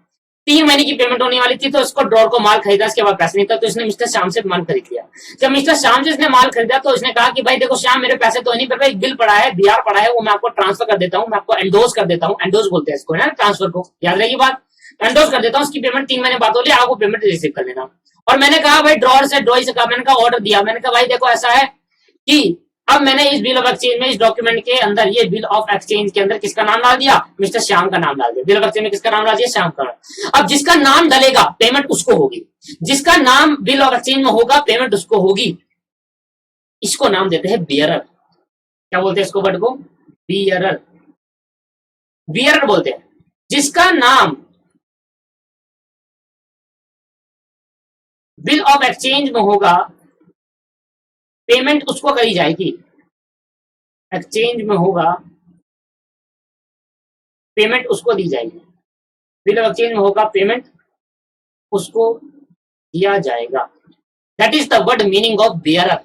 3 महीने की पेमेंट होने वाली थी, तो इसको ड्रॉर को माल खरीदा, इसके बाद पैसे नहीं था, तो इसने मिस्टर श्याम से माल खरीद लिया। जब मिस्टर श्याम से इसने माल खरीदा तो इसने कहा कि भाई देखो श्याम, मेरे पैसे तो नहीं, पर एक बिल पड़ा है, बीआर पड़ा है, वो मैं आपको ट्रांसफर कर देता हूँ, मैं आपको एंडोज कर देता हूँ, एंडोज बोलते हैं इसको ना, ट्रांसफर को, याद रहेगी बात, एंडोज कर देता हूँ, उसकी पेमेंट 3 महीने बाद होगी, आप वो पेमेंट रिसीव कर लेना। और मैंने कहा भाई ड्रॉर से, ड्रॉई से कहा, मैंने कहा ऑर्डर दिया, मैंने कहा भाई देखो ऐसा है कि अब मैंने इस बिल ऑफ एक्सचेंज में, इस डॉक्यूमेंट के अंदर, ये बिल ऑफ एक्सचेंज के अंदर किसका नाम डाल दिया, मिस्टर श्याम का नाम डाल दिया। बिल ऑफ एक्सचेंज में किसका नाम डाल दिया, श्याम का। अब जिसका नाम डलेगा पेमेंट उसको होगी, जिसका नाम बिल ऑफ एक्सचेंज में होगा पेमेंट उसको होगी। इसको नाम देते हैं बियरर। क्या बोलते हैं इसको वर्ड को, बियरर, बियरर बोलते हैं। जिसका नाम बिल ऑफ एक्सचेंज में होगा पेमेंट उसको करी जाएगी, एक्सचेंज में होगा पेमेंट उसको दी जाएगी, बिल ऑफ एक्सचेंज में होगा पेमेंट उसको दिया जाएगा। That is the word meaning of bearer,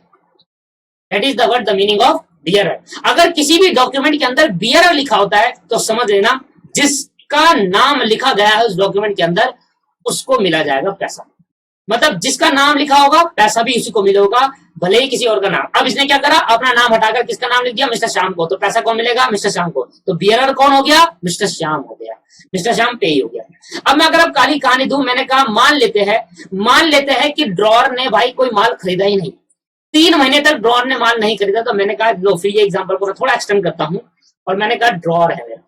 that is the word the meaning of bearer. अगर किसी भी डॉक्यूमेंट के अंदर बियरर लिखा होता है तो समझ लेना जिसका नाम लिखा गया है उस डॉक्यूमेंट के अंदर उसको मिला जाएगा पैसा। मतलब जिसका नाम लिखा होगा पैसा भी उसी को मिलेगा, भले ही किसी और का नाम। अब इसने क्या करा, अपना नाम हटाकर किसका नाम लिख दिया, मिस्टर श्याम को, तो पैसा कौन मिलेगा, मिस्टर श्याम को। तो बियरर कौन हो गया, मिस्टर श्याम हो गया, मिस्टर श्याम पे ही हो गया। अब मैं अगर अब काली कहानी दूं, मैंने कहा मान लेते हैं कि ड्रॉर ने भाई कोई माल खरीदा ही नहीं, 3 महीने तक ड्रॉर ने माल नहीं खरीदा। तो मैंने कहा लो फिर ये एग्जाम्पल को मैं थोड़ा एक्सटेंड करता हूं, और मैंने कहा ड्रॉर है मेरा,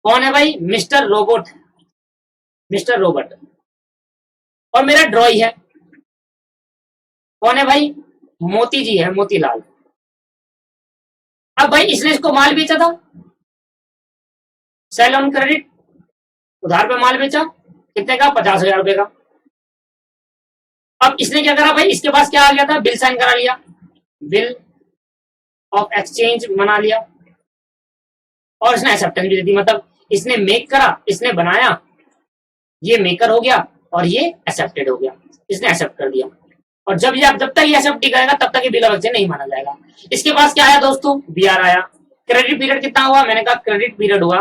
कौन है भाई, मिस्टर रोबोट, मिस्टर रोबोट, और मेरा ड्रॉई है, कौन है भाई, मोती जी है, मोतीलाल। अब भाई इसने इसको माल बेचा था, सेल ऑन क्रेडिट, उधार पे माल बेचा, कितने का, 50,000 रुपए का। अब इसने क्या करा भाई, इसके पास क्या आ गया था, बिल साइन करा लिया, बिल ऑफ एक्सचेंज बना लिया, और इसने एक्सेप्टेंस भी दे दी। मतलब इसने मेक करा, इसने बनाया, ये मेकर हो गया और ये एक्सेप्टेड हो गया, इसने एक्सेप्ट कर दिया। और जब तक ये एक्सेप्ट नहीं करेगा तब तक ये बिल ऑफ एक्सचेंज नहीं माना जाएगा। इसके पास क्या आया दोस्तों, बीआर आया। क्रेडिट पीरियड कितना हुआ, मैंने कहा क्रेडिट पीरियड हुआ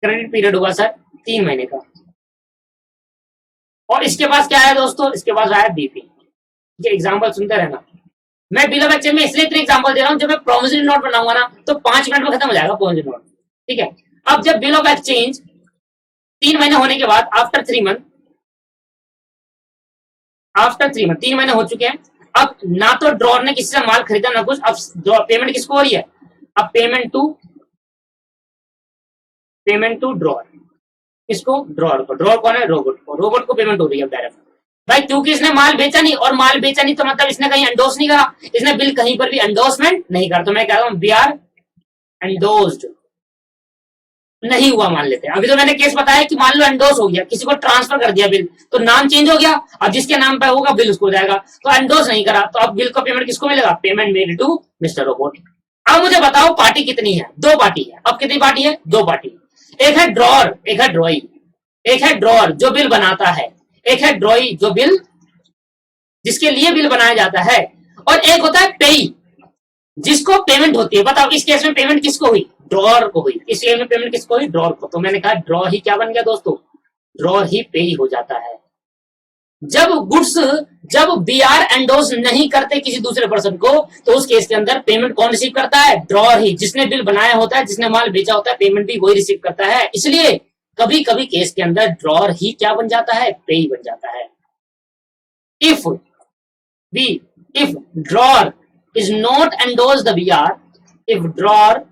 क्रेडिट पीरियड होगा सर 3 महीने का। और इसके पास क्या है दोस्तों, इसके पास आया बीपी। ये एग्जाम्पल सुनते रहना, मैं बिल ऑफ एक्सचेंज में इसलिए इतने एग्जाम्पल दे रहा हूँ, जब मैं प्रोमिसरी नोट बनाऊंगा ना तो 5 मिनट में खत्म हो जाएगा प्रोमिसरी नोट। ठीक है, अब जब बिल ऑफ एक्सचेंज 3 महीने होने के बाद आफ्टर 3 मंथ, 3 महीने हो चुके हैं, अब ना तो ड्रॉर ने किसी से माल खरीदा ना कुछ, अब पेमेंट किसको हो रही है, अब पेमेंट टू ड्रॉर, किसको, ड्रॉर को। ड्रॉर कौन है, रोबोट को। रोबोट को पेमेंट हो रही है डायरेक्ट भाई, क्योंकि इसने माल बेचा नहीं, और माल बेचा नहीं तो मतलब इसने कहीं एंडोर्स नहीं करा, इसने बिल कहीं पर भी एंडोर्समेंट नहीं करा, तो मैं कह रहा हूं बी आर एंडोर्स्ड नहीं हुआ। मान लेते हैं अभी तो मैंने केस बताया कि मान लो एंडोर्स हो गया, किसी को ट्रांसफर कर दिया बिल, तो नाम चेंज हो गया, अब जिसके नाम पे होगा बिल उसको जाएगा, तो एंडोर्स नहीं करा, तो अब बिल को पेमेंट किसको मिलेगा, payment made to mister robot. अब मुझे बताओ पार्टी कितनी है, 2 पार्टी है। अब कितनी पार्टी है, 2 पार्टी। एक है ड्रॉर, एक है ड्रॉई। एक है ड्रॉर जो बिल बनाता है, एक है ड्रॉई जो बिल, जिसके लिए बिल बनाया जाता है, और एक होता है पेई जिसको पेमेंट होती है। बताओ इस केस में पेमेंट किसको हुई, ड्रॉर को हुई। इस केस में पेमेंट किसको हुई, ड्रॉर को। तो मैंने कहा ड्रॉ ही क्या बन गया दोस्तों, ड्रॉ ही पेई हो जाता है। जब बी आर एंडोर्स नहीं करते किसी दूसरे पर्सन को, तो उस केस के अंदर पेमेंट कौन रिसीव करता है, ड्रॉर ही। जिसने बिल बनाया होता है, जिसने माल बेचा होता है, पेमेंट भी वही रिसीव करता है। इसलिए कभी कभी केस के अंदर ड्रॉर ही क्या बन जाता है, पेई बन जाता है। If drawer is not endorse the BR, if drawer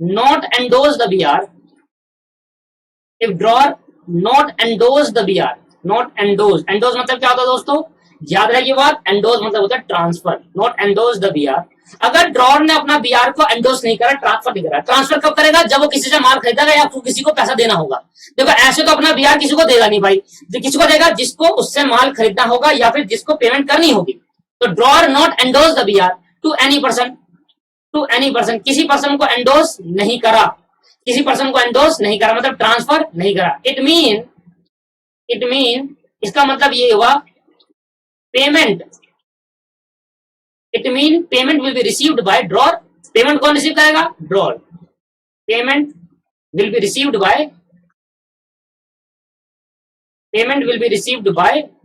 not endorse the BR, if drawer not endorse the BR, not endorse मतलब क्या होता है दोस्तों, याद रखिए बात, एंडोर्स मतलब होता है transfer, not endorse the BR. अगर ड्रॉर ने अपना बीआर को एंडोर्स नहीं करा, ट्रांसफर नहीं करा, ट्रांसफर कब करेगा, जब वो किसी से माल खरीदेगा या किसी को पैसा देना होगा। देखो ऐसे तो अपना बीआर किसी को देगा नहीं भाई, किसी को देगा जिसको उससे माल खरीदना होगा या फिर जिसको पेमेंट करनी होगी। तो drawer not endorse the BR to any person, किसी पर्सन को एंडोर्स नहीं करा, किसी पर्सन को एंडोर्स नहीं करा मतलब ट्रांसफर नहीं करा। इट मीन इसका मतलब ये हुआ payment, it mean payment will be received by drawer. Payment कौन रिसीव करेगा, drawer. Payment will be received by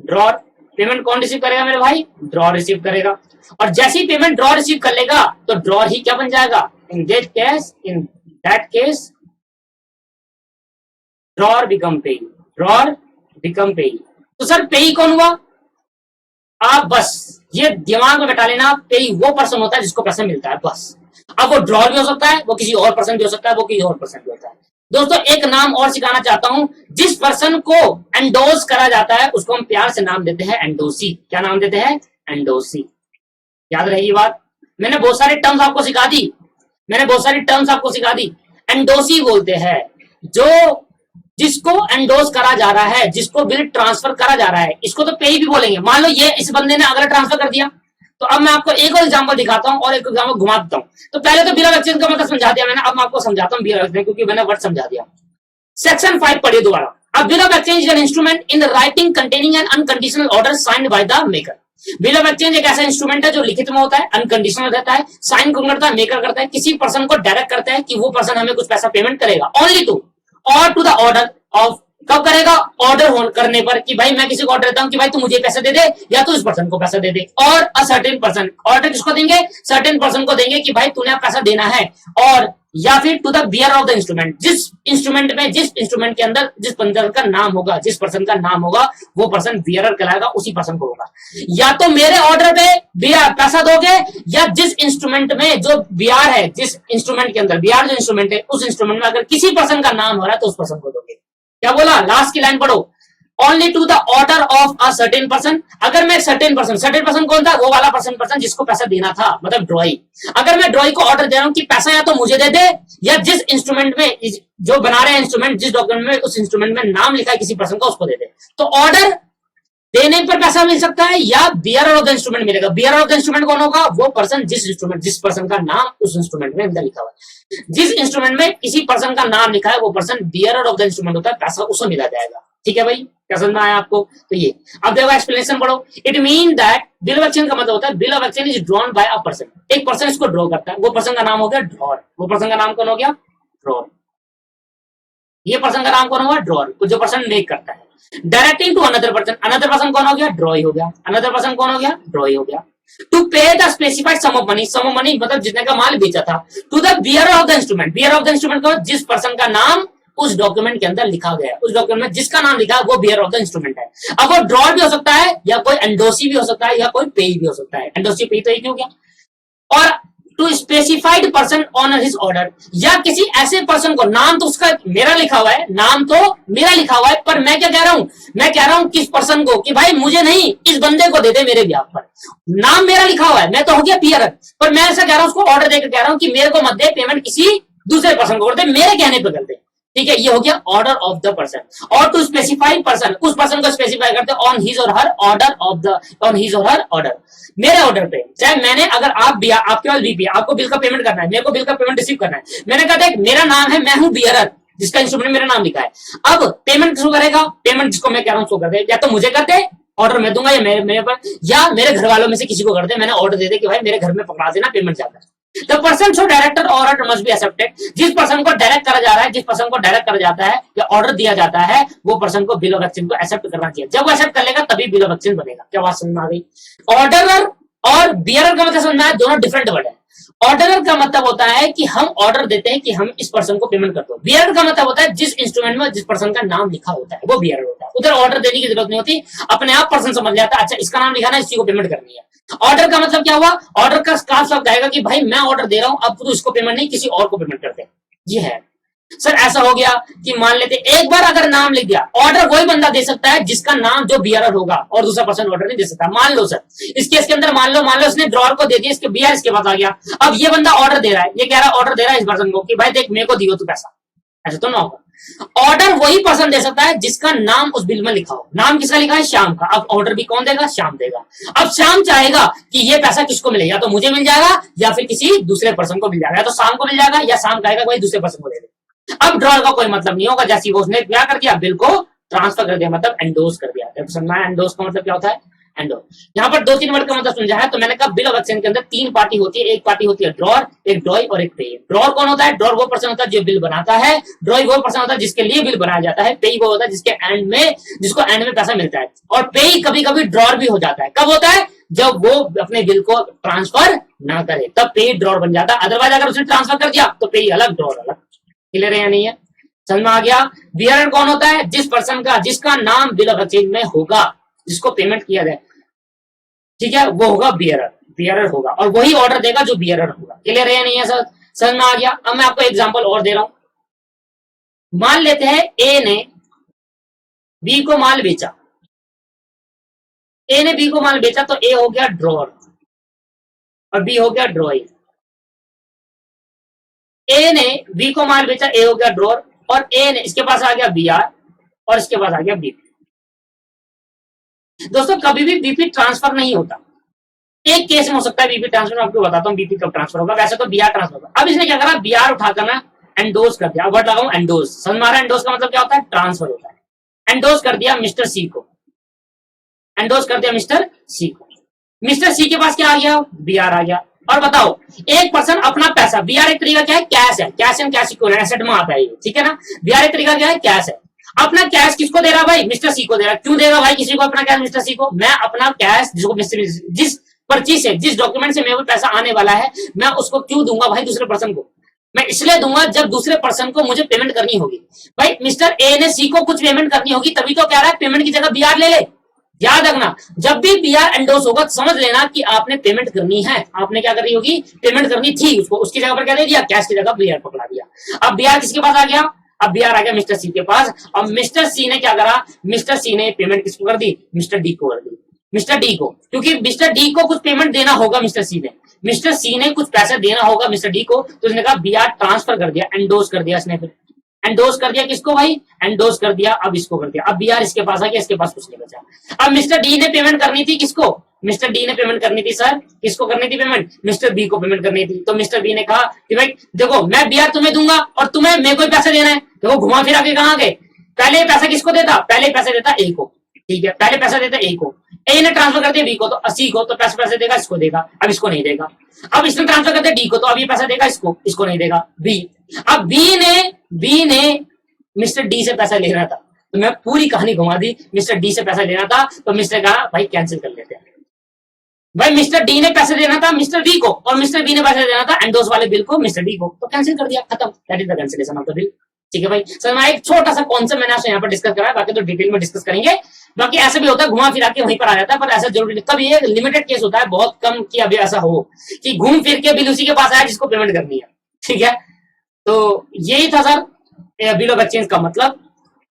that payment कौन रिसीव करेगा मेरे भाई, ड्रॉर रिसीव करेगा। और जैसे ही पेमेंट ड्रॉर रिसीव कर लेगा तो ड्रॉर ही क्या बन जाएगा, in that case drawer become पेई। तो सर पेई कौन हुआ, आप बस ये दिमाग में बैठा लेना, पेई वो पर्सन होता है जिसको पैसा मिलता है बस। अब वो ड्रॉर भी हो सकता है, वो किसी और पर्सन भी हो सकता है, वो किसी और पर्सन भी होता है। दोस्तों एक नाम और सिखाना चाहता हूं, जिस पर्सन को एंडोर्स करा जाता है उसको हम प्यार से नाम देते हैं एंडोसी। क्या नाम देते हैं, एंडोसी। याद रहेगी बात, मैंने बहुत सारे टर्म्स आपको सिखा दी, एंडोसी बोलते हैं जो जिसको एंडोर्स करा जा रहा है, जिसको बिल ट्रांसफर करा जा रहा है, इसको तो पेई भी बोलेंगे। मान लो ये इस बंदे ने अगर ट्रांसफर कर दिया, तो अब मैं आपको एक और एग्जांपल दिखाता हूं और एक एग्जांपल घुमा देता हूं। तो पहले तो बिल ऑफ एक्सचेंज का मतलब समझा दिया मैंने, अब मैं आपको समझाता हूं बिल ऑफ एक्सचेंज, क्योंकि मैंने वर्ड समझा दिया। सेक्शन 5 पढ़िए दोबारा। अब bill of exchange is an instrument in the writing containing N unconditional order signed by the maker. Bill of exchange एक ऐसा इंस्ट्रूमेंट है जो लिखित में होता है, अनकंडीशनल रहता है, साइन कौन करता है, मेकर करता है, किसी पर्सन को डायरेक्ट करता है कि वो पर्सन हमें कुछ पैसा पेमेंट करेगा, only to or to the order of, कब करेगा, ऑर्डर करने पर, कि भाई मैं किसी को ऑर्डर देता हूं कि भाई तू मुझे पैसा दे दे या तू इस पर्सन को पैसा दे दे। और अ सर्टेन पर्सन, ऑर्डर किसको देंगे, सर्टेन पर्सन को देंगे कि भाई तूने पैसा देना है। और या फिर to the bearer of the instrument, जिस इंस्ट्रूमेंट के अंदर जिस पर्सन का नाम होगा, जिस पर्सन का नाम होगा वो पर्सन बियरर कहलाएगा, उसी पर्सन को होगा। या तो मेरे ऑर्डर पे बियर पैसा दोगे, या जिस इंस्ट्रूमेंट में जो बियर है, जिस इंस्ट्रूमेंट के अंदर बियर जो इंस्ट्रूमेंट है, उस इंस्ट्रूमेंट में अगर किसी पर्सन का नाम हो रहा है तो उस पर्सन को दोगे। क्या बोला, लास्ट की लाइन पढ़ो, only to the order of a certain person. अगर मैं सर्टेन पर्सन कौन था, वो वाला पर्सन जिसको पैसा देना था, मतलब ड्रॉई। अगर मैं ड्रॉई को ऑर्डर दे रहा हूं कि पैसा या तो मुझे दे दे, या जिस इंस्ट्रूमेंट में जो बना रहे हैं इंस्ट्रूमेंट, जिस डॉक्यूमेंट में उस इंस्ट्रूमेंट में नाम लिखा है किसी पर्सन का, उसको दे दे, तो ऑर्डर देने पर पैसा मिल सकता है या बियरर ऑफ द इंस्ट्रूमेंट मिलेगा। बियरर ऑफ द इंस्ट्रूमेंट कौन होगा, वो पर्सन जिस पर्सन का नाम उस इंस्ट्रूमेंट में अंदर लिखा हुआ है। जिस इंस्ट्रूमेंट में किसी पर्सन का नाम लिखा है वो person bearer of the instrument होता है, पैसा उसको मिला जाएगा। ठीक है भाई, क्या समझ में आया आपको। तो ये अब देखो एक्सप्लेनेशन पढ़ो। It mean that bill of exchange का मतलब होता है bill of exchange is drawn by a person. एक पर्सन इसको ड्रॉ करता है, वो पर्सन का नाम हो गया ड्रॉर। वो पर्सन का नाम कौन हो गया, ड्रॉर। ये पर्सन का नाम कौन हुआ? ड्रॉअर, जो पर्सन मेक करता है। Directing to another person, another person कौन हो गया? ड्रॉई हो गया। अनदर पर्सन कौन हो गया? ड्रॉई हो गया। To pay the specified sum of money, sum of money मतलब जितने का माल बेचा था, to the bearer of the instrument, bearer of the instrument को जिस पर्सन का नाम उस डॉक्यूमेंट के अंदर लिखा गया है, उस डॉक्यूमेंट में जिसका नाम लिखा है वो बियर ऑफ द इंस्ट्रूमेंट है। अब वो ड्रॉअर भी हो सकता है, या कोई एंडोसी भी हो सकता है, या कोई पेई भी हो सकता है। एंडोसी पेई तो एक ही हो गया। और to specified person on his order, या किसी ऐसे पर्सन को, नाम तो उसका मेरा लिखा हुआ है, नाम तो मेरा लिखा हुआ है, पर मैं क्या कह रहा हूं, मैं कह रहा हूं किस पर्सन को कि भाई मुझे नहीं, इस बंदे को दे दे मेरे ब्याह पर। नाम मेरा लिखा हुआ है, मैं तो हो गया बियर, पर मैं ऐसा कह रहा हूं, उसको ऑर्डर देकर कह रहा हूं कि मेरे को मत दे, पेमेंट किसी दूसरे पर्सन को कर दे, मेरे कहने पर कर दे। ठीक है, ये हो गया ऑर्डर ऑफ द पर्सन। और टू स्पेसिफाई पर्सन, उस पर्सन को स्पेसिफाई करते on his or her order of the, on his or her order, मेरे ऑर्डर पे। चाहे मैंने, अगर आप बिया, आपके पास बीपी, आपको बिल का पेमेंट करना है, मेरे को बिल का पेमेंट रिसीव करना है, मैंने कहा देख मेरा नाम है, मैं हूं बियरर, जिसका इंस्ट्रूमेंट मेरा नाम लिखा है। अब पेमेंट किसको करेगा? पेमेंट जिसको मैं कह रहा हूं उसको कर दे, या तो मुझे कर दे, ऑर्डर मैं दूंगा, या मेरे पर, या मेरे घर वालों में से किसी को कर दे, मैंने ऑर्डर दे दे कि भाई मेरे घर में पकड़ा देना, पेमेंट जाता है। The person show director order must be accepted, जिस पर्सन को डायरेक्ट करा जा रहा है, जिस पर्सन को डायरेक्ट करा जाता है या ऑर्डर दिया जाता है, वो पर्सन को बिल ऑफ एक्सचेंज को एक्सेप्ट करना चाहिए। जब वो एक्सेप्ट कर लेगा तभी बिल ऑफ एक्सचेंज बनेगा। क्या बात समझ में आ गई? ऑर्डरर और बियरर का मतलब समझ में आया, दोनों डिफरेंट वर्ड है। ऑर्डरर का मतलब होता है कि हम ऑर्डर देते हैं कि हम इस पर्सन को पेमेंट कर दो। बियरर का मतलब होता है जिस इंस्ट्रूमेंट में जिस पर्सन का नाम लिखा होता है वो बियरर होता है। उधर ऑर्डर देने की जरूरत नहीं होती, अपने आप पर्सन समझ जाता है, अच्छा इसका नाम लिखा ना, इसी को पेमेंट करनी है। ऑर्डर का मतलब क्या हुआ? ऑर्डर का साफ साफ कहेगा कि भाई मैं ऑर्डर दे रहा हूं, अब तू इसको पेमेंट नहीं, किसी और को पेमेंट करते। ये है सर। ऐसा हो गया कि मान लेते एक बार अगर नाम लिख दिया, ऑर्डर वही बंदा दे सकता है जिसका नाम जो बियरर होगा, और दूसरा पर्सन ऑर्डर नहीं दे सकता। मान लो सर, इस केस के अंदर मान लो इसने ड्रॉअर को दे दिया, इसके बियर इसके पास आ गया। अब ये बंदा ऑर्डर दे रहा है, ये कह रहा है, ऑर्डर दे रहा है इस पर्सन को कि भाई देख मेरे को दियो तू पैसा, ऐसा तो ना होगा। ऑर्डर वही पर्सन दे सकता है जिसका नाम उस बिल में लिखा हो। नाम किसका लिखा है? श्याम का। अब ऑर्डर भी कौन देगा? श्याम देगा। अब श्याम चाहेगा कि ये पैसा किसको मिले, या तो मुझे मिल जाएगा या फिर किसी दूसरे पर्सन को मिल जाएगा, या तो शाम को मिल जाएगा या शाम कहेगा कोई दूसरे पर्सन को दे दे। अब ड्रॉअर का कोई मतलब नहीं होगा, जैसे वो उसने क्या कर दिया, बिल को ट्रांसफर कर दिया, मतलब एंडोस कर दिया। एंडोस का मतलब क्या होता है? एंडोस। यहाँ पर 2-3 वर्ड का मतलब समझा है, तो मैंने कहा बिल ऑफ एक्सचेंज के अंदर 3 पार्टी होती है। एक पार्टी होती है ड्रॉअर, एक ड्रॉई और एक पेई। ड्रॉअर कौन होता है? ड्रॉअर वो पर्सन होता है जो बिल बनाता है। ड्रॉई वो पर्सन होता है जिसके लिए बिल बनाया जाता है। पेई वो होता है जिसके एंड में, जिसको एंड में पैसा मिलता है। और पेई कभी कभी ड्रॉअर भी हो जाता है। कब होता है? जब वो अपने बिल को ट्रांसफर ना करे, तब पेई ड्रॉअर बन जाता है। अदरवाइज अगर उसने ट्रांसफर कर दिया तो पेई अलग, ड्रॉअर अलग। क्लियर है या नहीं है? समझ में आ गया? बियरर कौन होता है? जिस पर्सन का, जिसका नाम बिल ऑफ एक्सचेंज में होगा, जिसको पेमेंट किया जाए, ठीक है, वो होगा बियरर। बियरर होगा और वही ऑर्डर देगा जो बियरर होगा। क्लियर है या नहीं है सर? समझ में आ गया? अब मैं आपको एग्जांपल और दे रहा हूं। मान लेते हैं ए ने बी को माल बेचा, ए ने बी को माल बेचा, तो ए हो गया ड्रॉअर और बी हो गया ड्रॉई। ए ने बी को माल बेचा, ए हो गया ड्रॉअर, और ए ने, इसके पास आ गया बीआर और इसके पास आ गया बीपी। दोस्तों कभी भी बीपी ट्रांसफर नहीं होता। एक केस में हो सकता है बीपी ट्रांसफर, आपको बताता हूं बीपी कब ट्रांसफर होगा। वैसे तो बीआर ट्रांसफर होगा। अब इसने क्या करा, बीआर उठाकर ना एंडोस कर दिया। वर्ड लगाऊं एंडोस, समझ में आ रहा है? एंडोस का मतलब क्या होता है? ट्रांसफर होता है। एंडोस कर दिया मिस्टर सी को, एंडोस कर दिया मिस्टर सी को। मिस्टर सी के पास क्या आ गया? बीआर आ गया। और बताओ, एक पर्सन अपना पैसा, बीआर एक तरीका क्या है? कैश है। Cash and cash equivalent asset में आता है ये, ठीक है ना? बीआर एक तरीका क्या है? कैश है। अपना कैश किसको दे रहा भाई? मिस्टर सी को दे रहा। क्यों देगा भाई किसी को अपना कैश? मिस्टर सी को। मैं अपना कैश, जिसको जिस पर्ची से, जिस डॉक्यूमेंट से मेरे को पैसा आने वाला है, मैं उसको क्यों दूंगा भाई दूसरे पर्सन को? मैं इसलिए दूंगा जब दूसरे पर्सन को मुझे पेमेंट करनी होगी। भाई मिस्टर ए ने सी को कुछ पेमेंट करनी होगी, तभी तो कह रहा है पेमेंट की जगह बीआर ले ले। याद रखना, जब भी बीआर एंडोस होगा समझ लेना कि आपने पेमेंट करनी है। आपने क्या करनी होगी? पेमेंट करनी थी उसको, उसकी जगह पर क्या दे दिया? कैश की जगह बीआर पकड़ा दिया। अब बीआर किसके पास आ गया? अब बीआर आ गया मिस्टर सी के पास। अब मिस्टर सी ने क्या करा? मिस्टर सी ने पेमेंट किसको कर दी? मिस्टर डी को कर दी। मिस्टर डी को, क्योंकि मिस्टर डी को कुछ पेमेंट देना होगा। मिस्टर सी ने कुछ पैसे देना होगा मिस्टर डी को, तो उसने कहा बीआर ट्रांसफर कर दिया, एंडोस कर दिया इसने। फिर एंडोस कर दिया किसको भाई? एंडोस कर दिया, अब इसको कर दिया। अब बीआर इसके पास आ गया, इसके पास कुछ नहीं बचा। अब मिस्टर डी ने पेमेंट करनी थी किसको? मिस्टर डी ने पेमेंट करनी थी सर, किसको करनी थी पेमेंट? मिस्टर बी को पेमेंट करनी थी। तो मिस्टर बी ने कहा कि भाई देखो मैं बीआर तुम्हें दूंगा और तुम्हें मेरे को पैसा देना है। देखो घुमा फिरा के कहां गए? पहले पैसा किसको देता? पहले पैसा देता ए को, ठीक है, पहले पैसा देता ए को। ए ने ट्रांसफर कर दिया बी को, तो सी को, तो पैसे देगा, इसको देगा, अब इसको नहीं देगा। अब इसने ट्रांसफर कर दिया डी को, तो अब ये पैसा देगा इसको, इसको नहीं देगा। बी, अब बी ने मिस्टर डी से पैसा लेना था, तो मैं पूरी कहानी घुमा दी, मिस्टर डी से पैसा लेना था, तो मिस्टर कहा भाई कैंसिल कर लेते हैं। भाई मिस्टर डी ने पैसे देना था मिस्टर बी को, और मिस्टर बी ने पैसे देना था एंडोस वाले बिल को मिस्टर डी को, तो कैंसिल कर दिया, खत्म। That is the cancellation of the bill. ठीक है भाई, सर मैं एक छोटा सा कॉन्सेप्ट मैंने आपसे यहाँ पर डिस्कस करा है, बाकी तो डिटेल में डिस्कस करेंगे। बाकी ऐसे भी होता है घुमा फिरा के वहीं पर आ जाता है, पर ऐसा जरूरी नहीं, कभी एक लिमिटेड केस होता है, बहुत कम कि अभी ऐसा हो कि घूम फिर के बिल उसी के पास आया जिसको पेमेंट करनी है। ठीक है, तो यही था सर बिल ऑफ एक्सचेंज का मतलब।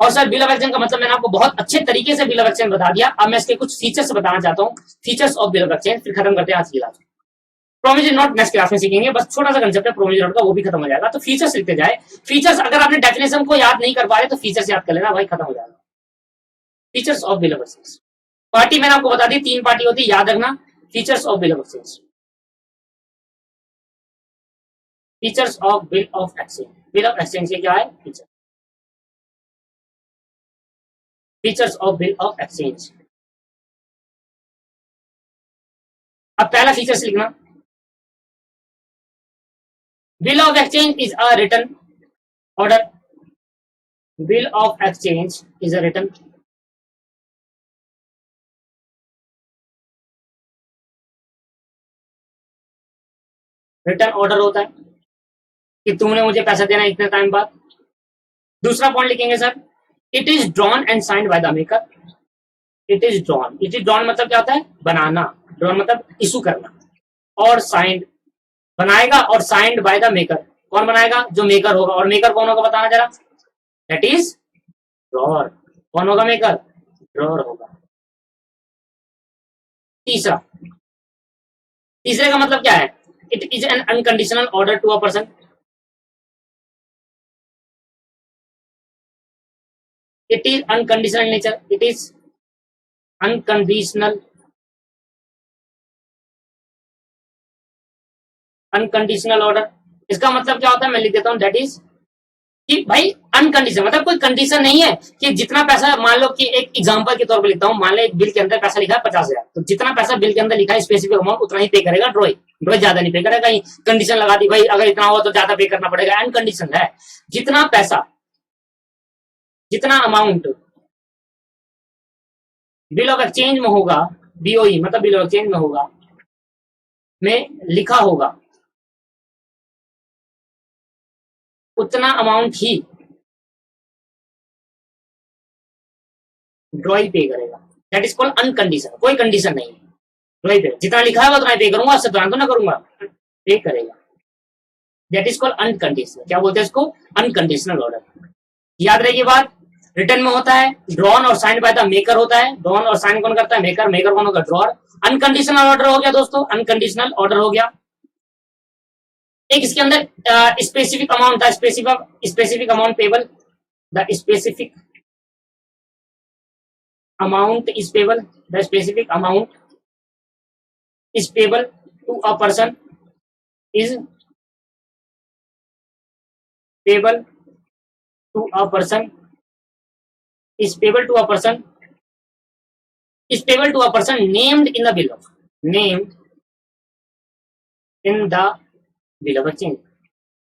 और सर बिल ऑफ एक्सचेंज का मतलब मैंने आपको बहुत अच्छे तरीके से बिल ऑफ एक्सचेंज बता दिया। अब मैं इसके कुछ फीचर्स बताना चाहता हूँ, features of bill of exchange, फिर खत्म करते हैं आज की class. Provision note next class में सीखेंगे, बस छोटा सा कंसेप्ट है प्रोविजन नोट का, वो भी खत्म हो जाएगा। तो फीचर्स लिखते जाए, फीचर्स अगर आपने डेफिनेशन को याद नहीं कर पा रहे तो फीचर्स याद कर लेना भाई, खत्म हो जाएगा। Features of bill of exchange, party मैंने आपको बता दी, 3 पार्टी होती है, याद रखना। Features of bill of exchange, features of bill of exchange, bill of exchange के क्या है feature, features of bill of exchange. अब पहला फीचर्स लिखना, bill of exchange is a written order, bill of exchange is a written return order होता है कि तुमने मुझे पैसा देना इतने टाइम बाद। दूसरा पॉइंट लिखेंगे sir, it is drawn and signed by the maker, it is drawn, it is drawn मतलब क्या होता है बनाना, ड्रॉन मतलब इशू करना, और साइंड बनाएगा और साइंड बाय द मेकर, कौन बनाएगा जो मेकर होगा, और मेकर कौन होगा बताना जरा, दैट इज ड्रॉर, कौन होगा मेकर, ड्रॉर होगा। तीसरा, तीसरे का मतलब क्या है, it is an unconditional order to a person, it is unconditional in nature, it is unconditional, unconditional order. इसका मतलब क्या होता है मैं लिख देता हूं, दैट इज कि भाई अनकंडीशनल मतलब कोई कंडीशन नहीं है कि जितना पैसा, मान लो कि एक एग्जांपल के तौर पे लिखता हूं, मान लो एक बिल के अंदर पैसा लिखा है 50,000, तो जितना पैसा बिल के अंदर लिखा है स्पेसिफिक अमाउंट उतना ही पे करेगा ड्रॉई, ड्रॉई ज्यादा नहीं पे करेगा, कहीं कंडीशन लगा दी भाई अगर इतना हुआ तो ज्यादा पे करना पड़ेगा, अनकंडीशनल है। जितना पैसा, जितना अमाउंट बिल ऑफ एक्सचेंज में होगा, बीओई मतलब बिल ऑफ एक्सचेंज में होगा, में लिखा होगा, उतना अमाउंट ही ड्रॉई पे करेगा, दैट इज कॉल्ड अनकंडीशनल, कोई कंडीशन नहीं है, ड्रॉई पे जितना लिखा है उतना पे करूंगा, उससे तो ना करूंगा, पे करेगा, दैट इज कॉल्ड अनकंडीशनल। क्या बोलते हैं इसको, अनकंडीशनल ऑर्डर। याद रहेगी बात, रिटर्न में होता है ड्रॉन और साइन बाय द मेकर होता है, ड्रॉन और साइन कौन करता है, मेकर, मेकर कौन होगा, ड्रॉर। अनकंडीशनल ऑर्डर हो गया दोस्तों, अनकंडीशनल ऑर्डर हो गया। एक इसके अंदर स्पेसिफिक अमाउंट था, specific amount payable, the specific amount is payable, the specific amount is payable to a person, is payable to a person, is payable to a person, is payable to a person named in the bill of, named in the bill of exchange।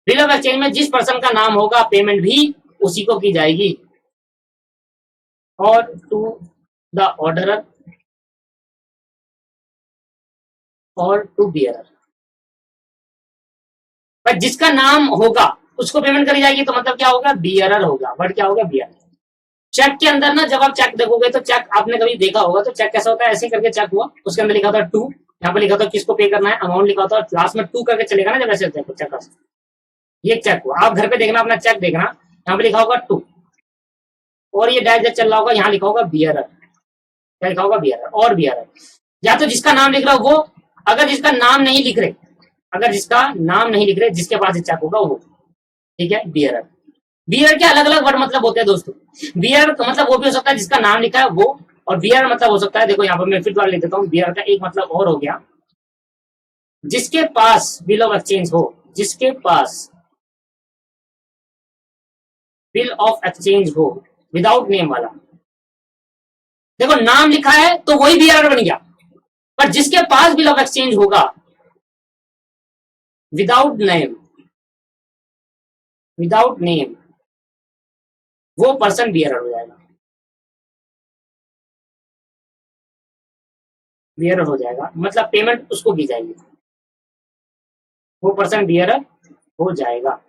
Bill of exchange में जिस person का नाम होगा payment भी उसी को की जाएगी, और टू द ऑर्डरर और टू बियरर, पर जिसका नाम होगा उसको पेमेंट करी जाएगी, तो मतलब क्या होगा, बियरर होगा, वर्ड क्या होगा, बियरर। चेक के अंदर ना जब आप चेक देखोगे तो चेक आपने कभी देखा होगा, तो चेक कैसा होता है, ऐसे करके चेक हुआ, उसके अंदर लिखा था टू, यहाँ पे लिखा था किसको पे करना है, अमाउंट लिखा था, लास्ट में टू करके चलेगा ना जब ऐसे होता है चेक, ये चेक हुआ। आप घर पे देखना, अपना चेक देखना, यहाँ पे लिखा होगा टू, और ये डैश चल रहा होगा, यहाँ लिखा होगा बियरर, क्या लिखा होगा, बियरर और बियरर। या तो जिसका नाम लिख रहा हो वो, अगर जिसका नाम नहीं लिख रहे, अगर जिसका नाम नहीं लिख रहे, जिसके पास चेक होगा वो, ठीक है, बियरर। बियर के अलग अलग वर्ड मतलब होते हैं दोस्तों, बियर का मतलब वो भी हो सकता है जिसका नाम लिखा है वो, और बियर मतलब हो सकता है, देखो यहाँ पर मैं फिर द्वारा लिख देता हूँ, बियर का एक मतलब और हो गया, जिसके पास बिल ऑफ एक्सचेंज हो, जिसके पास बिल ऑफ एक्सचेंज हो विदाउट नेम वाला। देखो नाम लिखा है तो वही बियर बन गया, पर जिसके पास बिल ऑफ एक्सचेंज होगा विदाउट नेम, विदाउट नेम, वो पर्सन बियरर हो जाएगा, बियरर हो जाएगा, मतलब पेमेंट उसको की जाएगी, वो पर्सन बियरर हो जाएगा।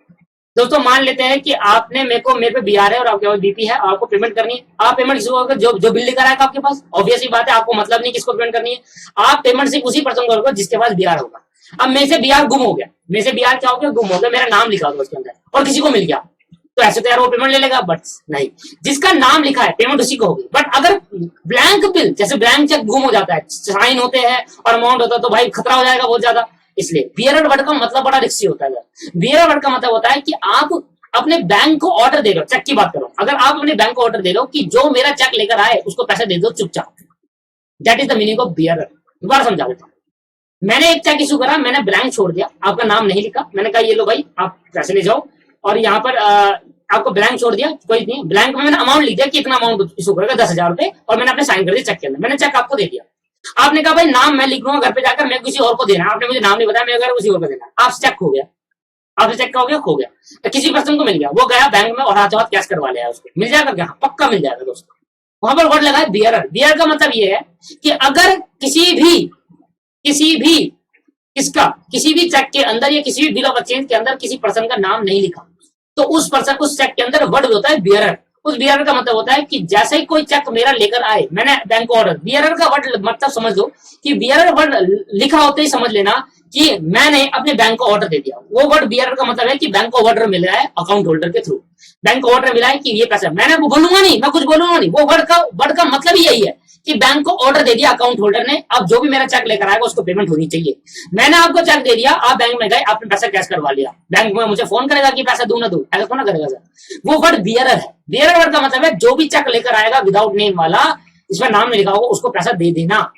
दोस्तों मान लेते हैं कि आपने मेरे पे बीआर है और आपके पास बीपी है, आपको पेमेंट करनी है। आप पेमेंट किसको करोगे? जो जो बिल लेकर आएगा आपके पास, ऑब्वियस ही बात है, आपको मतलब नहीं किसको पेमेंट करनी है। आप पेमेंट सिर्फ उसी पर्सन को करोगे जिसके पास बीआर होगा। अब मेरे से बीआर गुम हो गया, मेरे से बीआर क्या हो गया? गुम हो गया, मेरा नाम लिखा होगा उसके अंदर और किसी को मिल गया, तो ऐसे तो यार वो पेमेंट ले लेगा, बट नहीं, जिसका नाम लिखा है पेमेंट उसी को होगी। बट अगर ब्लैंक बिल, जैसे ब्लैंक चेक गुम हो जाता है, साइन होते हैं और अमाउंट होता है, तो भाई खतरा हो जाएगा बहुत ज्यादा। इसलिए बियरर वर्ड का मतलब बड़ा रिस्की होता है। बियरर वर्ड का मतलब होता है कि आप अपने बैंक को ऑर्डर दे रहे हो, चेक की बात करो, अगर आप अपने बैंक को ऑर्डर दे रहे हो कि जो मेरा चेक लेकर आए उसको पैसे दे दो चुपचाप, that is the meaning of bearer. दोबारा समझा देता हूं। मैंने एक चेक इशू करा, मैंने ब्लैंक छोड़ दिया, आपका नाम नहीं लिखा, मैंने कहा ये लो भाई आप पैसे ले जाओ, और यहाँ पर आपको ब्लैंक छोड़ दिया, कोई नहीं, ब्लैंक में मैंने अमाउंट लिख दिया कि इतना अमाउंट इशू करेगा 10,000 रुपए, और मैंने अपने साइन कर दिया चेक के अंदर, मैंने चेक आपको दे दिया। आपने कहा भाई नाम मैं लिख लूंगा घर पे जाकर, मैं किसी और को देना, आपने मुझे नाम नहीं बताया, मैं किसी और को देना, आपसे चेक हो गया, आपसे चेक हो गया, खो गया, तो किसी पर्सन को मिल गया, वो गया बैंक में और हाथों हाथ कैश करवा लिया, उसको मिल जाएगा क्या? पक्का मिल जाएगा दोस्तों। वहां पर वर्ड लगा है बियरर। बियरर का मतलब ये है कि अगर किसी भी किसी भी चेक के अंदर या किसी भी बिल ऑफ एक्सचेंज के अंदर किसी पर्सन का नाम नहीं लिखा, तो उस पर्सन, उस चेक के अंदर वर्ड होता है बियरर। उस बियरर का मतलब होता है कि जैसे ही कोई चेक मेरा लेकर आए, मैंने बैंक को ऑर्डर, बियरर का वर्ड मतलब समझ लो कि बियरर वर्ड लिखा होते ही समझ लेना कि मैंने अपने बैंक को ऑर्डर दे दिया। वो वर्ड बियरर का मतलब है कि बैंक को ऑर्डर मिला है अकाउंट होल्डर के थ्रू, बैंक को ऑर्डर मिला है कि ये पैसा, मैंने वो बोलूंगा नहीं, मैं कुछ बोलूंगा नहीं, वो वर्ड का मतलब ही यही है कि बैंक को ऑर्डर दे दिया अकाउंट होल्डर ने, अब जो भी मेरा चेक लेकर आएगा उसको पेमेंट होनी चाहिए। मैंने आपको चेक दे दिया, आप बैंक में गए, आपने पैसा कैश करवा लिया, बैंक में मुझे फोन करेगा कि पैसा दूं ना दूं, ऐसा थोड़ा करेगा सर। वो वर्ड बियरर है। बियरर वर्ड का मतलब है जो भी चेक लेकर आएगा विदाउट नेम वाला, इसमें नाम नहीं लिखा होगा, उसको पैसा दे देना।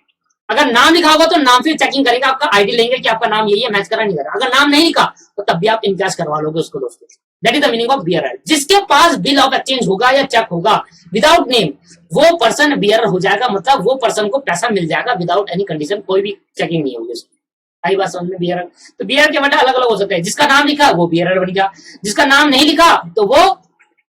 अगर नाम लिखा होगा तो नाम फिर चेकिंग करेगा, आपका आईडी लेंगे कि आपका नाम यही है, मैच करा नहीं करा। अगर नाम नहीं लिखा तो तब भी आप इनकैश करवा लोगे उसको दोस्तों। That is the meaning of bearer. जिसके पास बिल ऑफ एक्सचेंज होगा या चेक होगा विदाउट नेम, वो पर्सन बियरर हो जाएगा, मतलब वो पर्सन को पैसा मिल जाएगा विदाउट एनी कंडीशन, कोई भी चेकिंग नहीं होगी उसकी। आई बात समझ में? बियरर, तो बियरर के मतलब अलग अलग हो सकते हैं। जिसका नाम लिखा वो बियरर बन गया, जिसका नाम नहीं लिखा तो वो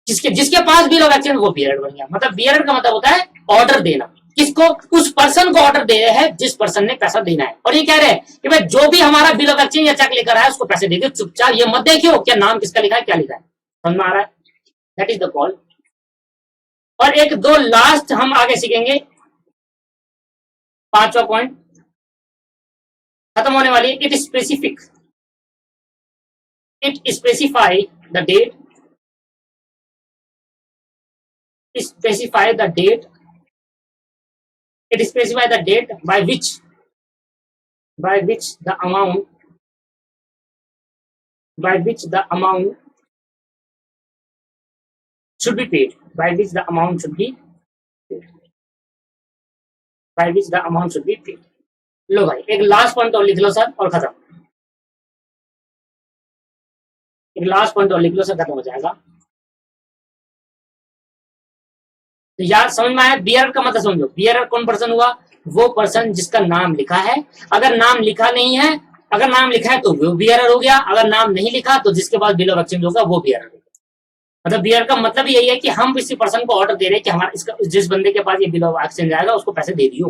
जिसके पास बिल ऑफ एक्सचेंज वो बियरर बन गया। मतलब बियरर का मतलब होता है ऑर्डर देना, किसको? उस पर्सन को ऑर्डर दे रहे हैं जिस पर्सन ने पैसा देना है, और ये कह रहे हैं कि भाई जो भी हमारा बिल ऑफ एक्सचेंज या चेक लेकर आया उसको पैसे दे दो चुपचाप, ये मत देखियो क्या नाम किसका लिखा है क्या लिखा है। समझ में आ रहा है? That is the call. और एक दो लास्ट हम आगे सीखेंगे, पांचवा पॉइंट खत्म होने वाली। It specific, it specify the date, specify the date, it specify the date by which the amount should be paid, by which the amount should be paid, by which the amount should be paid। लो भाई एक last point और लिख लो sir और खत्म, एक last point और लिख लो sir, खत्म हो जाएगा। तो यार समझ में आया? बियरर का मतलब समझो, बियरर कौन पर्सन हुआ? वो पर्सन जिसका नाम लिखा है। अगर नाम लिखा नहीं है, अगर नाम लिखा है तो वो बियरर हो गया, अगर नाम नहीं लिखा तो जिसके पास बिल ऑफ एक्सचेंज होगा वो बियरर होगा। मतलब बियरर का मतलब यही है कि हम किसी पर्सन को ऑर्डर दे रहे हैं कि हमारा इसका, जिस बंदे के पास ये बिल ऑफ एक्सचेंज आएगा उसको पैसे दे दियो।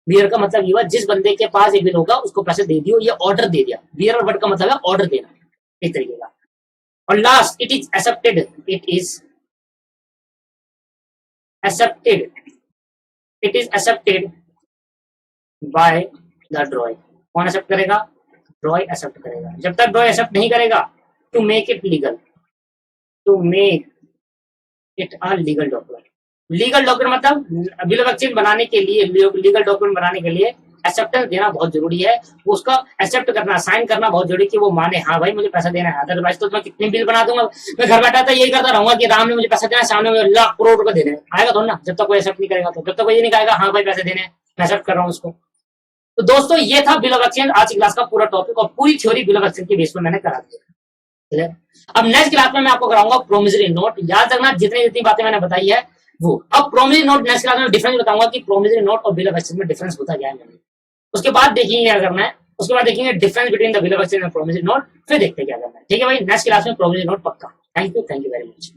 बियरर का मतलब ये हुआ जिस बंदे के पास ये बिल होगा उसको पैसे दे दियो, ये ऑर्डर दे दिया। बियरर वर्ड का मतलब है ऑर्डर देना, इस तरीके का। और last, it is accepted, it is accepted, it is accepted by the drawer। कौन एक्सेप्ट करेगा? ड्रॉय एक्सेप्ट करेगा। जब तक ड्रॉय एक्सेप्ट नहीं करेगा, to make it legal, to make it a legal document. Legal document मतलब बिल ऑफ एक्सचेंज बनाने के लिए, लीगल डॉक्यूमेंट बनाने के लिए एक्सेप्टेंस देना बहुत जरूरी है। वो उसका एक्सेप्ट करना, साइन करना बहुत जरूरी, कि वो माने हाँ भाई मुझे पैसा देना है। अदरवाइज तो मैं कितनी बिल बना दूंगा, मैं घर बैठा था यही करता रहूंगा कि राम ने मुझे पैसा देना है, सामने मुझे लाख करोड़ रुपए देने आएगा थोड़ा ना, जब तक कोई एक्सेप्ट नहीं करेगा। तो जब तक कोई ये नहीं कहेगा हाँ भाई पैसे देने, मैं एक्सेप्ट कर रहा हूँ उसको। तो दोस्तों ये था बिल ऑफ एक्सचेंज, आज की क्लास का पूरा टॉपिक और पूरी थ्योरी बिल ऑफ एक्सचेंज के बेस पर मैंने करा दिया। अब नेक्स्ट क्लास में मैं आपको कराऊंगा प्रोमिसरी नोट। याद रखना जितनी जितनी बातें मैंने बताई है वो। अब प्रोमिसरी नोट नेक्स्ट क्लास में डिफरेंस बताऊंगा कि प्रोमिसरी नोट और बिल ऑफ एक्सचेंज में डिफरेंस होता क्या है। उसके बाद देखेंगे क्या करना है, उसके बाद देखेंगे difference between the bill of exchange and promissory note, फिर देखते हैं क्या करना है। ठीक है भाई, नेक्स्ट क्लास में प्रोमिसरी नोट पक्का। Thank you very much.